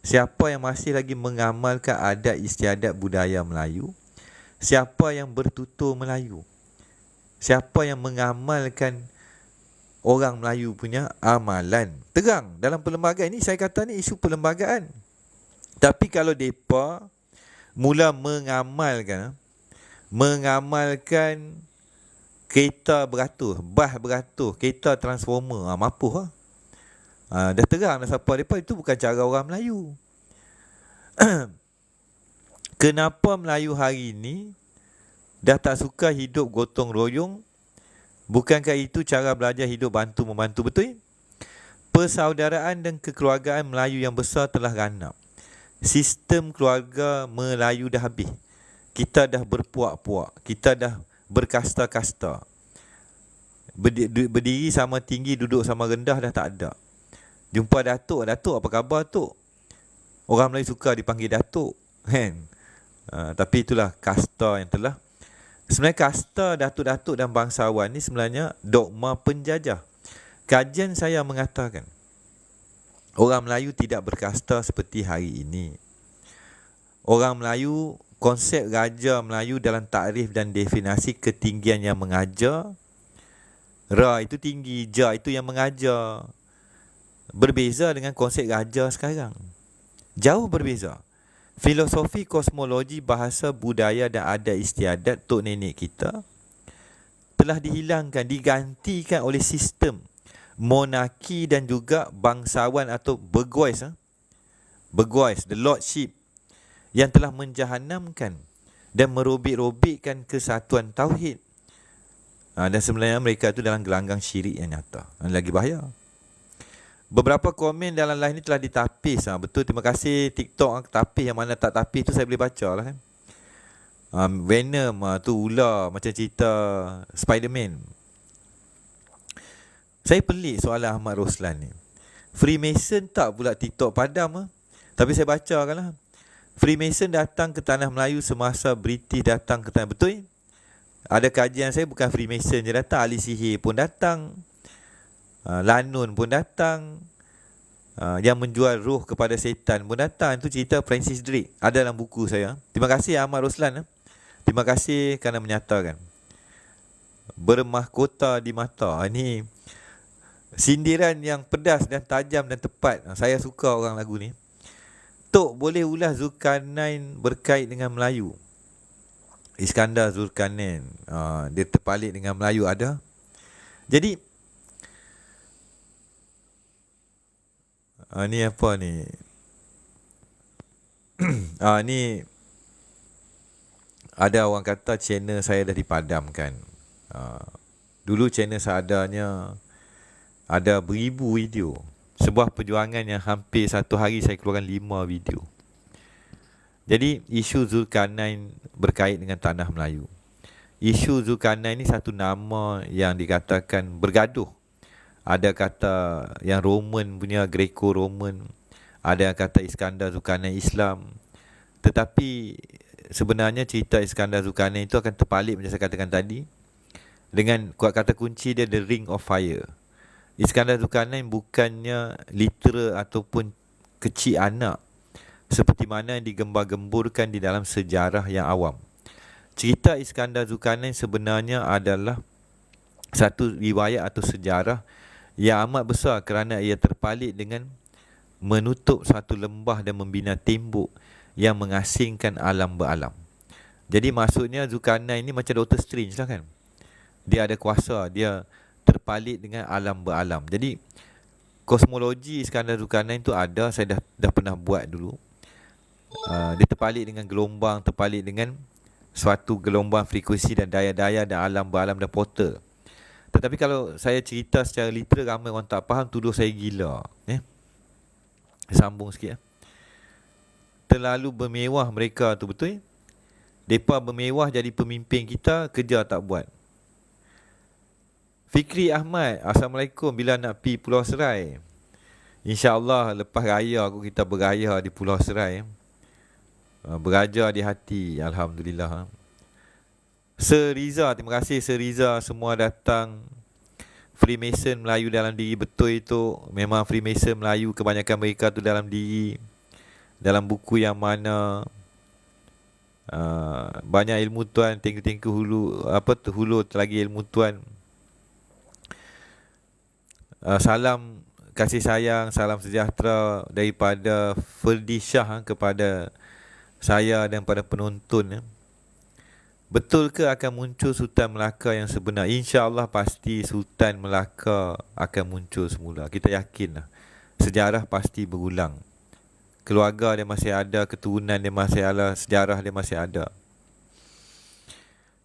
Siapa yang masih lagi mengamalkan adat istiadat budaya Melayu? Siapa yang bertutur Melayu? Siapa yang mengamalkan orang Melayu punya amalan? Terang dalam perlembagaan ni, saya kata ni isu perlembagaan. Tapi kalau mereka mula mengamalkan kereta beratur, bas beratur, kereta transformer, mampu lah. Dah terang dah siapa mereka. Itu bukan cara orang Melayu. Kenapa Melayu hari ni dah tak suka hidup gotong royong? Bukankah itu cara belajar hidup bantu-membantu, betul? Persaudaraan dan kekeluargaan Melayu yang besar telah ganap. Sistem keluarga Melayu dah habis. Kita dah berpuak-puak. Kita dah berkasta-kasta. Berdiri sama tinggi, duduk sama rendah dah tak ada. Jumpa Datuk, Datuk apa khabar Tok? Orang Melayu suka dipanggil Datuk kan? Tapi itulah kasta yang telah. Sebenarnya kasta datuk-datuk dan bangsawan ni sebenarnya dogma penjajah. Kajian saya mengatakan orang Melayu tidak berkasta seperti hari ini. Orang Melayu, konsep Raja Melayu dalam takrif dan definisi ketinggian yang mengajar. Ra itu tinggi, Ja itu yang mengajar. Berbeza dengan konsep Raja sekarang. Jauh berbeza. Filosofi kosmologi, bahasa, budaya dan adat istiadat tok nenek kita telah dihilangkan, digantikan oleh sistem monarki dan juga bangsawan atau bergois, the lordship yang telah menjahanamkan dan merobek-robekkan kesatuan tauhid. Dan sebenarnya mereka itu dalam gelanggang syirik yang nyata. Lagi bahaya. Beberapa komen dalam live ni telah ditapis. Betul, terima kasih TikTok tapis. Yang mana tak tapis tu saya boleh baca lah kan. Venom tu ular macam cerita Spiderman. Saya pelik soalan Ahmad Roslan ni. Freemason tak pula TikTok padam Tapi saya baca kan lah. Freemason datang ke tanah Melayu semasa British datang ke tanah. Betul? Ada kajian saya bukan Freemason je datang, ahli sihir pun datang, Lanun pun datang, yang menjual roh kepada setan pun datang. Itu cerita Francis Drake, ada dalam buku saya. Terima kasih Ahmad Roslan. Terima kasih kerana menyatakan. Bermahkota di mata. Ini sindiran yang pedas dan tajam dan tepat. Saya suka orang lagu ni. Tok boleh ulas Zulkarnain berkait dengan Melayu. Iskandar Zulkarnain, dia terpalit dengan Melayu ada. Jadi ni apa ni? Ni ada orang kata channel saya dah dipadamkan. Dulu channel seadanya ada beribu video. Sebuah perjuangan yang hampir satu hari saya keluarkan 5 video. Jadi isu Zulkarnain berkait dengan tanah Melayu. Isu Zulkarnain ni satu nama yang dikatakan bergaduh. Ada kata yang Roman punya, Greco-Roman. Ada yang kata Iskandar Zulkarnain Islam. Tetapi sebenarnya cerita Iskandar Zulkarnain itu akan terpalit macam saya katakan tadi. Dengan kuat kata kunci dia The Ring of Fire. Iskandar Zulkarnain bukannya litera ataupun kecil anak seperti mana yang digembar-gemburkan di dalam sejarah yang awam. Cerita Iskandar Zulkarnain sebenarnya adalah satu riwayat atau sejarah yang amat besar kerana ia terpalit dengan menutup satu lembah dan membina tembok yang mengasingkan alam beralam. Jadi maksudnya Zulkarnain ni macam Doctor Strange lah kan. Dia ada kuasa, dia terpalit dengan alam beralam. Jadi kosmologi Iskandar Zulkarnain tu ada, saya dah pernah buat dulu. Dia terpalit dengan gelombang, terpalit dengan suatu gelombang frekuensi dan daya-daya dan alam beralam dan portal. Tetapi kalau saya cerita secara literal, ramai orang tak faham, tuduh saya gila. Sambung sikit. Terlalu bermewah mereka tu, betul? Mereka bermewah jadi pemimpin kita, kerja tak buat. Fikri Ahmad, Assalamualaikum, bila nak pergi Pulau Serai? InsyaAllah lepas raya kita beraya di Pulau Serai. Beraja di hati, Alhamdulillah. Sir Riza, terima kasih Sir Riza, semua datang. Freemason Melayu dalam diri, betul itu. Memang Freemason Melayu kebanyakan mereka tu dalam diri. Dalam buku yang mana banyak ilmu tuan, tengku-tengku hulu, hulu lagi ilmu tuan. Salam kasih sayang, salam sejahtera daripada Ferdi Shah kepada saya dan pada penonton. Betul ke akan muncul Sultan Melaka yang sebenar? InsyaAllah pasti Sultan Melaka akan muncul semula. Kita yakinlah. Sejarah pasti berulang. Keluarga dia masih ada, keturunan dia masih ada, sejarah dia masih ada.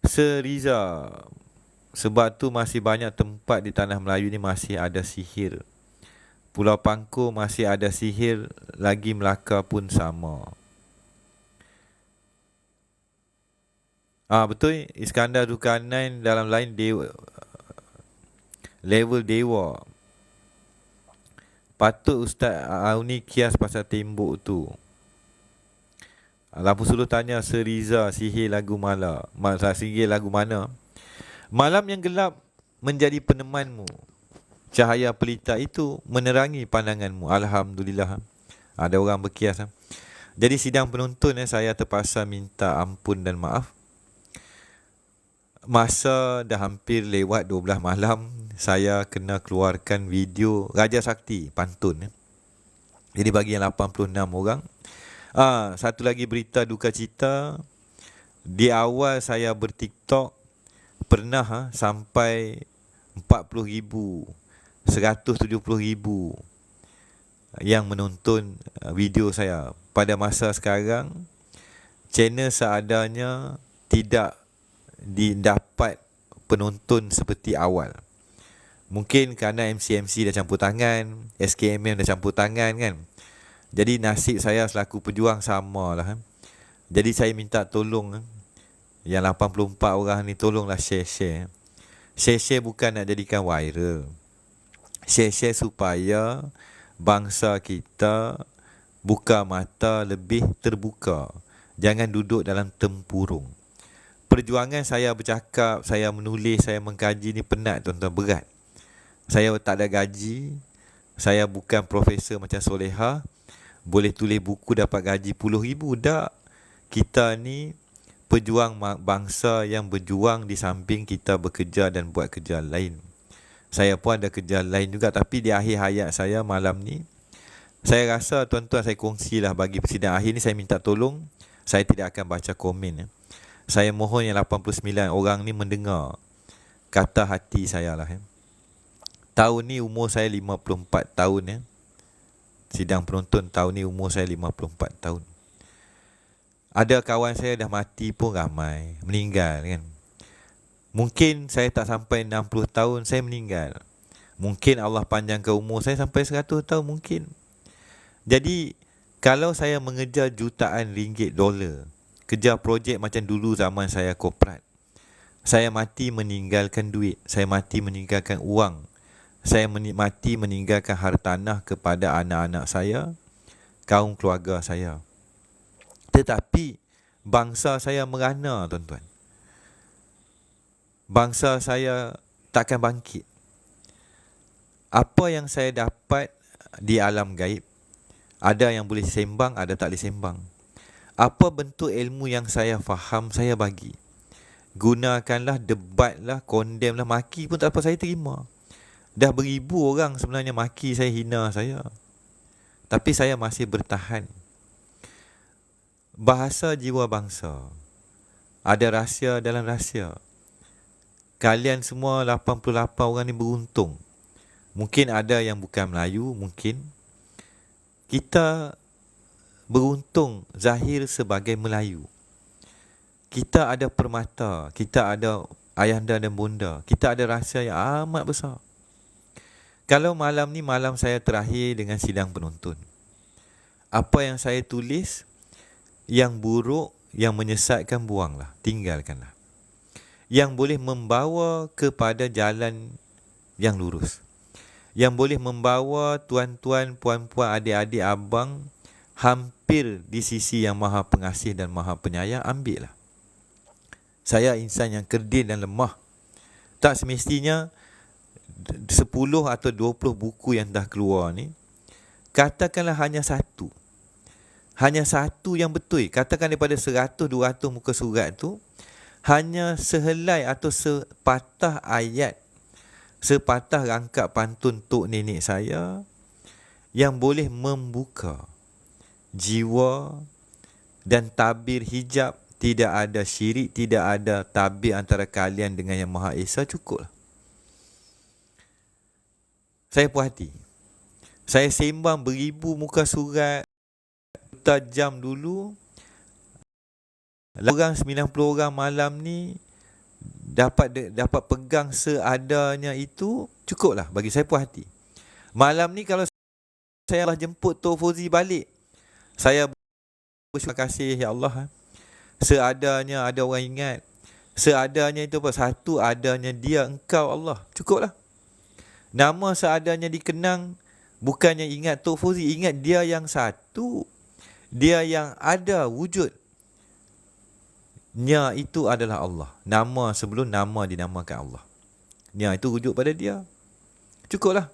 Sir Riza, sebab tu masih banyak tempat di tanah Melayu ni masih ada sihir. Pulau Pangkor masih ada sihir, lagi Melaka pun sama. Betul, Iskandar Zulkarnain dalam lain dewa, level dewa. Patut Ustaz Auni kias pasal tembok tu. Lampu Suluh tanya Sir Riza, sihir lagu sihir lagu mana? Malam yang gelap menjadi penemanmu. Cahaya pelita itu menerangi pandanganmu. Alhamdulillah. Ada orang berkias. Jadi sidang penonton saya terpaksa minta ampun dan maaf. Masa dah hampir lewat 12 malam, saya kena keluarkan video Raja Sakti pantun. Jadi bagi yang 86 orang. Satu lagi berita duka cita. Di awal saya berTikTok pernah sampai 40,000, 170,000 yang menonton video saya. Pada masa sekarang, channel seadanya tidak didapat penonton seperti awal. Mungkin kerana MC dah campur tangan, SKMM dah campur tangan kan. Jadi nasib saya selaku pejuang samalah. Jadi saya minta tolong yang 84 orang ni, tolonglah share. Share bukan nak jadikan viral. Share supaya bangsa kita Buka mata lebih terbuka. Jangan duduk dalam tempurung. Perjuangan saya bercakap, saya menulis, saya mengkaji ni penat tuan-tuan, berat. Saya tak ada gaji. Saya bukan profesor macam Soleha. Boleh tulis buku dapat gaji puluh ribu. Tak. Kita ni pejuang bangsa yang berjuang di samping kita bekerja dan buat kerja lain. Saya pun ada kerja lain juga, tapi di akhir hayat saya malam ni, saya rasa tuan-tuan saya kongsilah bagi persidangan akhir ni, saya minta tolong. Saya tidak akan baca komen. Saya mohon yang 89 orang ni mendengar kata hati saya lah. Tahun ni umur saya 54 tahun. Sidang penonton tahun ni umur saya 54 tahun. Ada kawan saya dah mati pun ramai, meninggal kan. Mungkin saya tak sampai 60 tahun saya meninggal. Mungkin Allah panjangkan umur saya sampai 100 tahun mungkin. Jadi kalau saya mengejar jutaan ringgit dolar, kerja projek macam dulu zaman saya korporat, saya mati meninggalkan duit, saya mati meninggalkan uang, saya mati meninggalkan hartanah kepada anak-anak saya, kaum keluarga saya. Tetapi bangsa saya merana tuan-tuan. Bangsa saya takkan bangkit. Apa yang saya dapat di alam gaib, ada yang boleh sembang, ada tak boleh sembang. Apa bentuk ilmu yang saya faham, saya bagi. Gunakanlah, debatlah, condemn lah, maki pun tak apa, saya terima. Dah beribu orang sebenarnya maki saya, hina saya, tapi saya masih bertahan. Bahasa jiwa bangsa. Ada rahsia dalam rahsia. Kalian semua 88 orang ni beruntung. Mungkin ada yang bukan Melayu, mungkin. Kita beruntung zahir sebagai Melayu. Kita ada permata, kita ada ayahanda dan bonda, kita ada rahsia yang amat besar. Kalau malam ni malam saya terakhir dengan sidang penonton, apa yang saya tulis, yang buruk, yang menyesatkan, buanglah, tinggalkanlah. Yang boleh membawa kepada jalan yang lurus, yang boleh membawa tuan-tuan, puan-puan, adik-adik, abang hampir di sisi yang maha pengasih dan maha penyayang, ambillah. Saya insan yang kerdil dan lemah. Tak semestinya 10 atau 20 buku yang dah keluar ni, katakanlah hanya satu. Hanya satu yang betul. Katakan daripada 100, 200 muka surat tu, hanya sehelai atau sepatah ayat, sepatah rangkap pantun tok nenek saya yang boleh membuka jiwa dan tabir hijab. Tidak ada syirik, tidak ada tabir antara kalian dengan Yang Maha Esa, cukuplah. Saya puas hati. Saya sembang beribu muka surat, jam dulu. Orang 90 orang malam ni dapat pegang seadanya, itu cukuplah bagi saya, puas hati. Malam ni kalau saya lah jemput Tok Fauzi balik, saya bersyukur kasih ya Allah. Seadanya ada orang ingat. Seadanya itu apa? Satu adanya dia, engkau Allah. Cukuplah. Nama seadanya dikenang, bukannya ingat Tok Fauzi, ingat dia yang satu. Dia yang ada wujud. Nya itu adalah Allah. Nama sebelum nama dinamakan Allah. Nya itu rujuk pada dia. Cukuplah.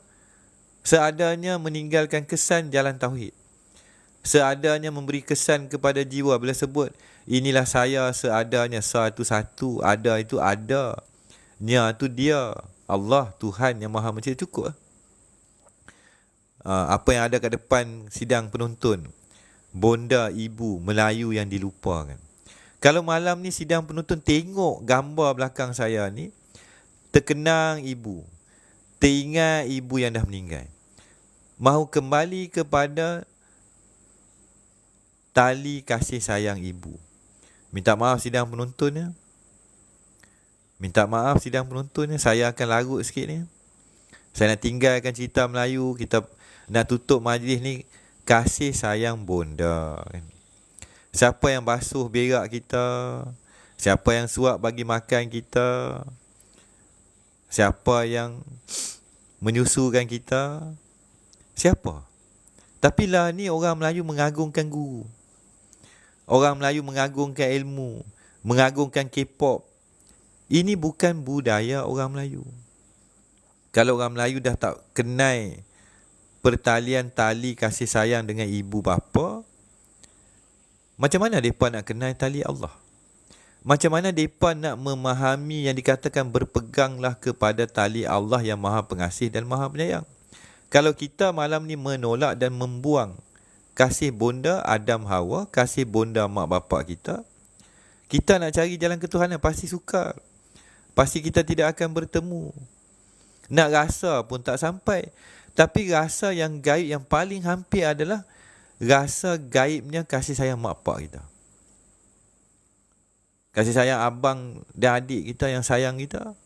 Seadanya meninggalkan kesan jalan tauhid. Seadanya memberi kesan kepada jiwa. Bila sebut inilah saya seadanya, sa itu satu, ada itu ada, nya itu dia, Allah, Tuhan yang maha mencipta, cukup. Apa yang ada kat depan sidang penonton, bonda, ibu, Melayu yang dilupakan. Kalau malam ni sidang penonton tengok gambar belakang saya ni, terkenang ibu, teringat ibu yang dah meninggal, mahu kembali kepada tali kasih sayang ibu. Minta maaf sidang penontonnya. Minta maaf sidang penontonnya. Saya akan larut sikit ni. Saya nak tinggalkan cerita Melayu. Kita nak tutup majlis ni kasih sayang bonda. Siapa yang basuh berak kita, siapa yang suap bagi makan kita, siapa yang menyusukan kita, siapa? Tapi lah ni orang Melayu mengagungkan guru. Orang Melayu mengagungkan ilmu, mengagungkan K-pop. Ini bukan budaya orang Melayu. Kalau orang Melayu dah tak kenal pertalian tali kasih sayang dengan ibu bapa, macam mana mereka nak kenal tali Allah? Macam mana mereka nak memahami yang dikatakan berpeganglah kepada tali Allah yang maha pengasih dan maha penyayang? Kalau kita malam ni menolak dan membuang kasih bonda Adam Hawa, kasih bonda mak bapak kita, kita nak cari jalan ketuhanan pasti sukar. Pasti kita tidak akan bertemu. Nak rasa pun tak sampai. Tapi rasa yang gaib yang paling hampir adalah rasa gaibnya kasih sayang mak bapak kita. Kasih sayang abang dan adik kita yang sayang kita.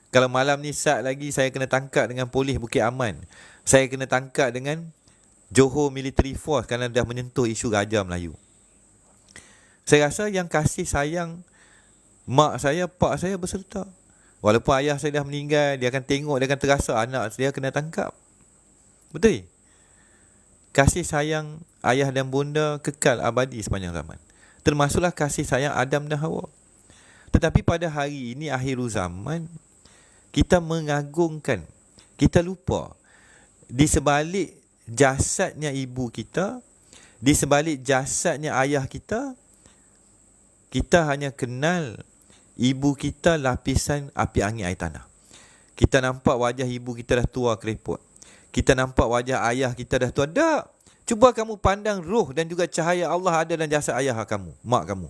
Kalau malam ni saat lagi saya kena tangkap dengan polis Bukit Aman, saya kena tangkap dengan Johor Military Force kerana dah menyentuh isu Raja Melayu. Saya rasa yang kasih sayang mak saya, pak saya berserta. Walaupun ayah saya dah meninggal, dia akan tengok, dia akan terasa anak dia kena tangkap. Betul? Kasih sayang ayah dan bunda kekal abadi sepanjang zaman. Termasuklah kasih sayang Adam dan Hawa. Tetapi pada hari ini, akhir zaman, kita mengagungkan, kita lupa di sebalik jasadnya ibu kita, di sebalik jasadnya ayah kita, kita hanya kenal ibu kita lapisan api angin air tanah. Kita nampak wajah ibu kita dah tua kerepot. Kita nampak wajah ayah kita dah tua. Tak. Cuba kamu pandang roh dan juga cahaya Allah ada dalam jasad ayah kamu, mak kamu.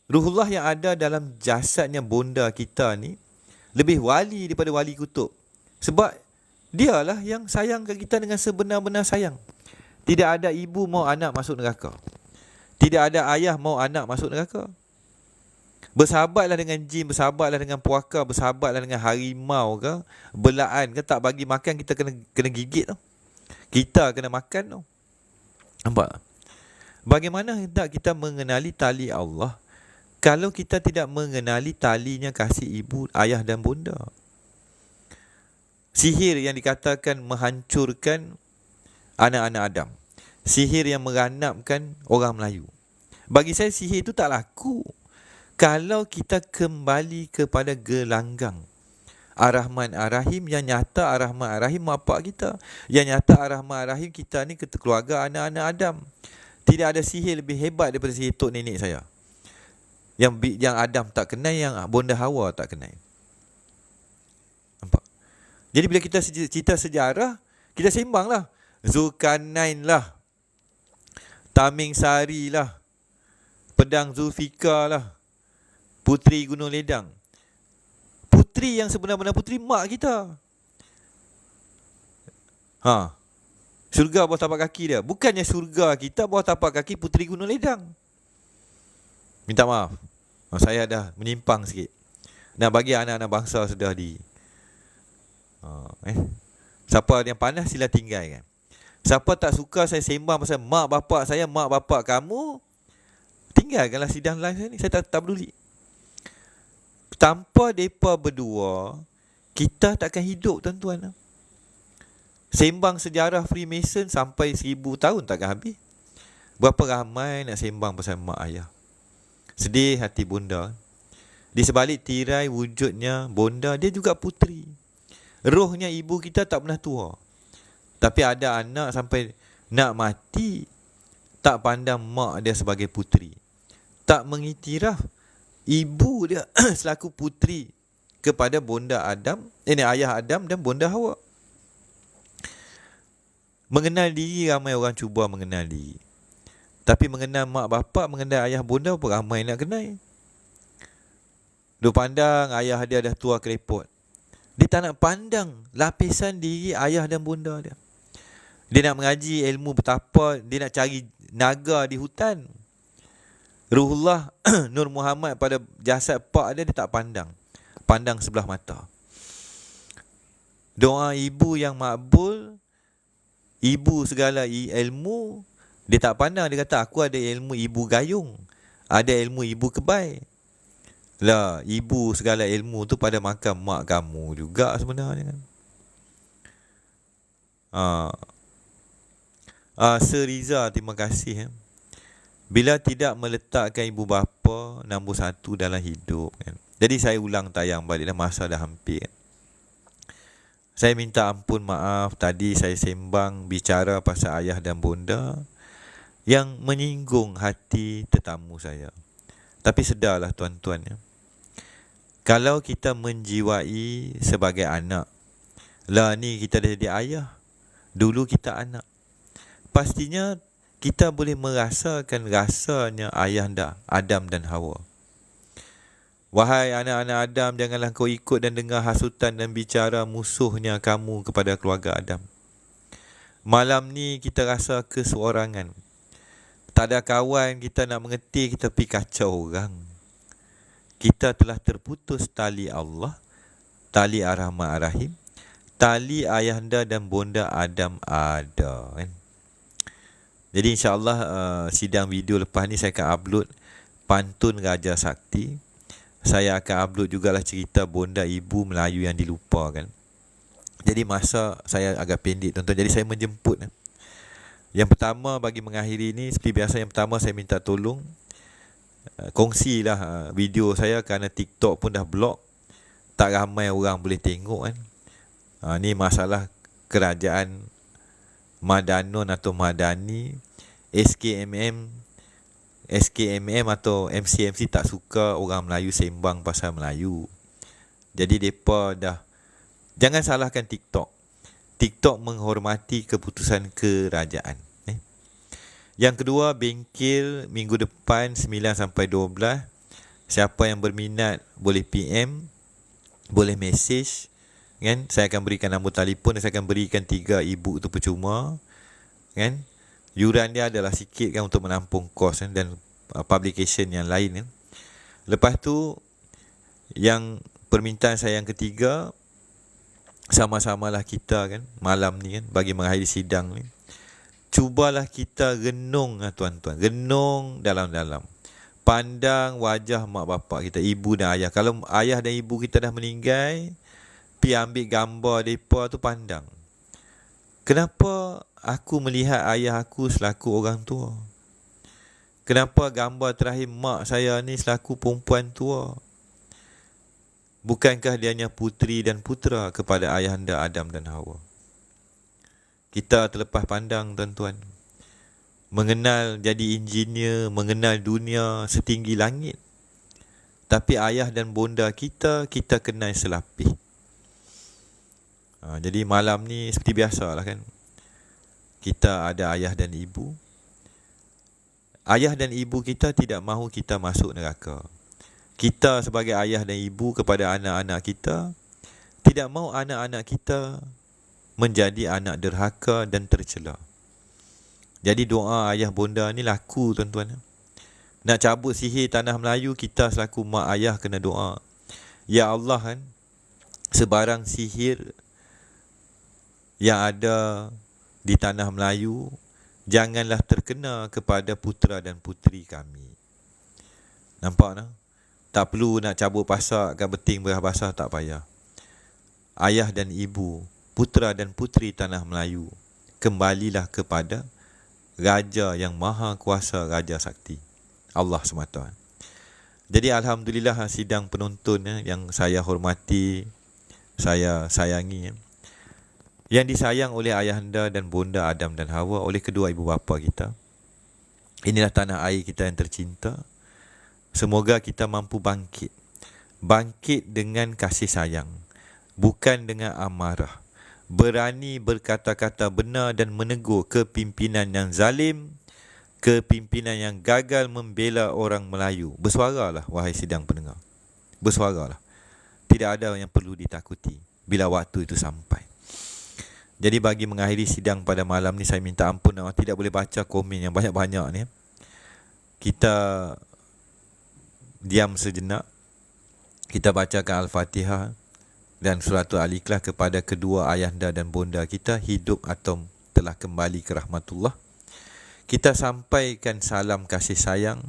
Ruhullah yang ada dalam jasadnya bonda kita ni lebih wali daripada wali kutub. Sebab dialah yang sayang ke kita dengan sebenar-benar sayang. Tidak ada ibu mau anak masuk neraka. Tidak ada ayah mau anak masuk neraka. Bersahabatlah dengan jin, bersahabatlah dengan puaka, bersahabatlah dengan harimau ke, belaan ke, tak bagi makan kita kena gigit tau. Kita kena makan tau. Nampak? Bagaimana hendak kita mengenali tali Allah kalau kita tidak mengenali talinya kasih ibu, ayah dan bunda? Sihir yang dikatakan menghancurkan anak-anak Adam. Sihir yang meranapkan orang Melayu. Bagi saya sihir itu tak laku kalau kita kembali kepada gelanggang Ar-Rahman Ar-Rahim. Yang nyata Ar-Rahman Ar-Rahim mak bapak kita. Yang nyata Ar-Rahman Ar-Rahim kita ni keluarga anak-anak Adam. Tidak ada sihir lebih hebat daripada sihir tok nenek saya. Yang Adam tak kenal, yang bonda Hawa tak kenal. Nampak? Jadi bila kita cerita sejarah, kita sembang lah. Zulkarnain lah, Taming Sari lah, Pedang Zulfikar lah, Puteri Gunung Ledang. Puteri yang sebenar-benar puteri mak kita. Syurga bawah tapak kaki dia. Bukannya syurga kita bawah tapak kaki Puteri Gunung Ledang. Minta maaf, saya dah menyimpang sikit. Nak bagi anak-anak bangsa sudah siapa yang panas sila tinggalkan. Siapa tak suka saya sembang pasal mak bapak saya, mak bapak kamu, tinggalkanlah sidang live saya ni. Saya tak peduli. Tanpa mereka berdua, kita takkan hidup, tuan-tuan. Sembang sejarah Freemason sampai 1000 tahun takkan habis. Berapa ramai nak sembang pasal mak ayah. Sedih hati bonda. Di sebalik tirai wujudnya bonda, dia juga puteri. Rohnya ibu kita tak pernah tua. Tapi ada anak sampai nak mati, tak pandang mak dia sebagai puteri. Tak mengiktiraf ibu dia selaku puteri kepada bonda Adam, ayah Adam dan bonda Hawa. Mengenal diri, ramai orang cuba mengenal diri. Tapi mengenal mak bapak, mengenal ayah bonda, apa ramai nak kenal. Dia pandang ayah dia dah tua kerepot. Dia tak nak pandang lapisan diri ayah dan bonda dia. Dia nak mengaji ilmu betapa, dia nak cari naga di hutan. Ruhullah Nur Muhammad pada jasad pak dia, dia tak pandang. Pandang sebelah mata. Doa ibu yang makbul, ibu segala ilmu, dia tak pandang. Dia kata, aku ada ilmu ibu gayung, ada ilmu ibu kebai. Lah, ibu segala ilmu tu pada makam mak kamu juga sebenarnya kan. Uh, Sir Riza, terima kasih. Bila tidak meletakkan ibu bapa nombor satu dalam hidup, kan? Jadi saya ulang tayang balik dah, masa dah hampir. Saya minta ampun, maaf tadi saya sembang bicara pasal ayah dan bonda yang menyinggung hati tetamu saya. Tapi sedarlah tuan-tuan, ya. Kalau kita menjiwai sebagai anak, lah ni kita dah jadi ayah, dulu kita anak, pastinya kita boleh merasakan rasanya ayah anda Adam dan Hawa. Wahai anak-anak Adam, janganlah kau ikut dan dengar hasutan dan bicara musuhnya kamu kepada keluarga Adam. Malam ni kita rasa keseorangan. Tak ada kawan, kita nak mengerti, kita pergi kacau orang. Kita telah terputus tali Allah, tali Ar-Rahman Ar-Rahim, tali ayahanda dan bonda Adam ada, kan? Jadi insyaAllah sidang video lepas ni saya akan upload pantun Raja Sakti. Saya akan upload jugalah cerita bonda ibu Melayu yang dilupakan. Jadi masa saya agak pendek, tuan-tuan. Jadi saya menjemput. Yang pertama, bagi mengakhiri ni, seperti biasa, yang pertama saya minta tolong kongsilah video saya, kerana TikTok pun dah block. Tak ramai orang boleh tengok, kan. Ni masalah kerajaan Madanon atau Madani, SKMM atau MCMC tak suka orang Melayu sembang pasal Melayu. Jadi mereka dah, jangan salahkan TikTok. TikTok menghormati keputusan kerajaan. Yang kedua, bengkel minggu depan 9 sampai 12. Siapa yang berminat boleh PM, boleh message, kan? Saya akan berikan nombor telefon dan saya akan berikan 3 e-book tu percuma, kan? Yuran dia adalah sikit, kan, untuk menampung kos, kan, dan publication yang lain, kan. Lepas tu, yang permintaan saya yang ketiga, sama-samalah kita, kan, malam ni, kan, bagi mengakhiri sidang ni, cubalah kita renung, tuan-tuan, renung dalam-dalam. Pandang wajah mak bapak kita, ibu dan ayah. Kalau ayah dan ibu kita dah meninggal, pi ambil gambar mereka tu, pandang. Kenapa aku melihat ayah aku selaku orang tua? Kenapa gambar terakhir mak saya ni selaku perempuan tua? Bukankah dia hanya puteri dan putera kepada ayahanda Adam dan Hawa? Kita terlepas pandang, tuan-tuan. Mengenal jadi engineer, mengenal dunia setinggi langit. Tapi ayah dan bonda kita kenal selapih. Jadi malam ni seperti biasa lah, kan. Kita ada ayah dan ibu. Ayah dan ibu kita tidak mahu kita masuk neraka. Kita sebagai ayah dan ibu kepada anak-anak kita tidak mahu anak-anak kita menjadi anak derhaka dan tercela. Jadi doa ayah bonda ni laku, tuan-tuan. Nak cabut sihir tanah Melayu, kita selaku mak ayah kena doa. Ya Allah, kan, sebarang sihir yang ada di tanah Melayu, janganlah terkena kepada putera dan puteri kami. Nampak, tak? Tak perlu nak cabut pasak ke beting berah basah, tak payah. Ayah dan ibu, putera dan puteri tanah Melayu, kembalilah kepada Raja yang Maha Kuasa, Raja Sakti, Allah semata. Jadi alhamdulillah, sidang penonton yang saya hormati, saya sayangi, yang disayang oleh ayahanda dan bonda Adam dan Hawa, oleh kedua ibu bapa kita. Inilah tanah air kita yang tercinta. Semoga kita mampu bangkit. Bangkit dengan kasih sayang, bukan dengan amarah. Berani berkata-kata benar dan menegur kepimpinan yang zalim, kepimpinan yang gagal membela orang Melayu. Bersuaralah, wahai sidang pendengar. Bersuaralah. Tidak ada yang perlu ditakuti bila waktu itu sampai. Jadi bagi mengakhiri sidang pada malam ni, saya minta ampun, tidak boleh baca komen yang banyak-banyak ni. Kita diam sejenak. Kita bacakan Al-Fatihah dan suratul Al-Ikhlas kepada kedua ayahanda dan bonda kita, hidup atau telah kembali ke rahmatullah. Kita sampaikan salam kasih sayang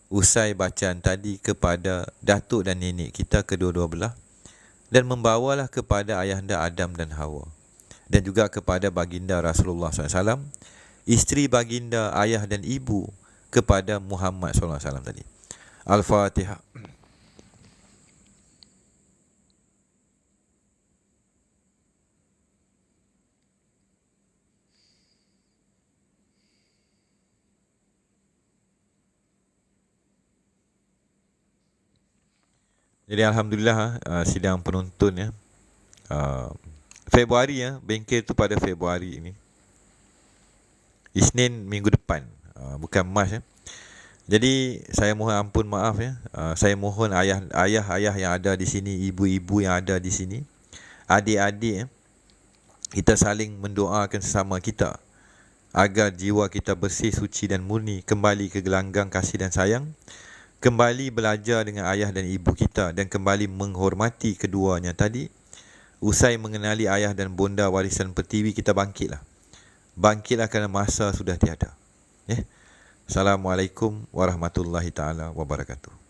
usai bacaan tadi kepada datuk dan nenek kita kedua-dua belah, dan membawalah kepada ayahanda Adam dan Hawa. dan juga kepada baginda Rasulullah SAW, isteri baginda, ayah dan ibu kepada Muhammad SAW tadi. Al-Fatihah. Jadi Alhamdulillah sidang penonton ya. Februari ya, bengkel tu pada Februari ini. Isnin minggu depan, bukan Mac ya. Jadi saya mohon ampun maaf ya. Saya mohon ayah-ayah yang ada di sini, ibu-ibu yang ada di sini, adik-adik ya, kita saling mendoakan sesama kita agar jiwa kita bersih, suci dan murni, kembali ke gelanggang kasih dan sayang, kembali belajar dengan ayah dan ibu kita dan kembali menghormati keduanya tadi. Usai mengenali ayah dan bonda warisan pertiwi, kita bangkitlah. Bangkitlah kerana masa sudah tiada. Assalamualaikum warahmatullahi taala wabarakatuh.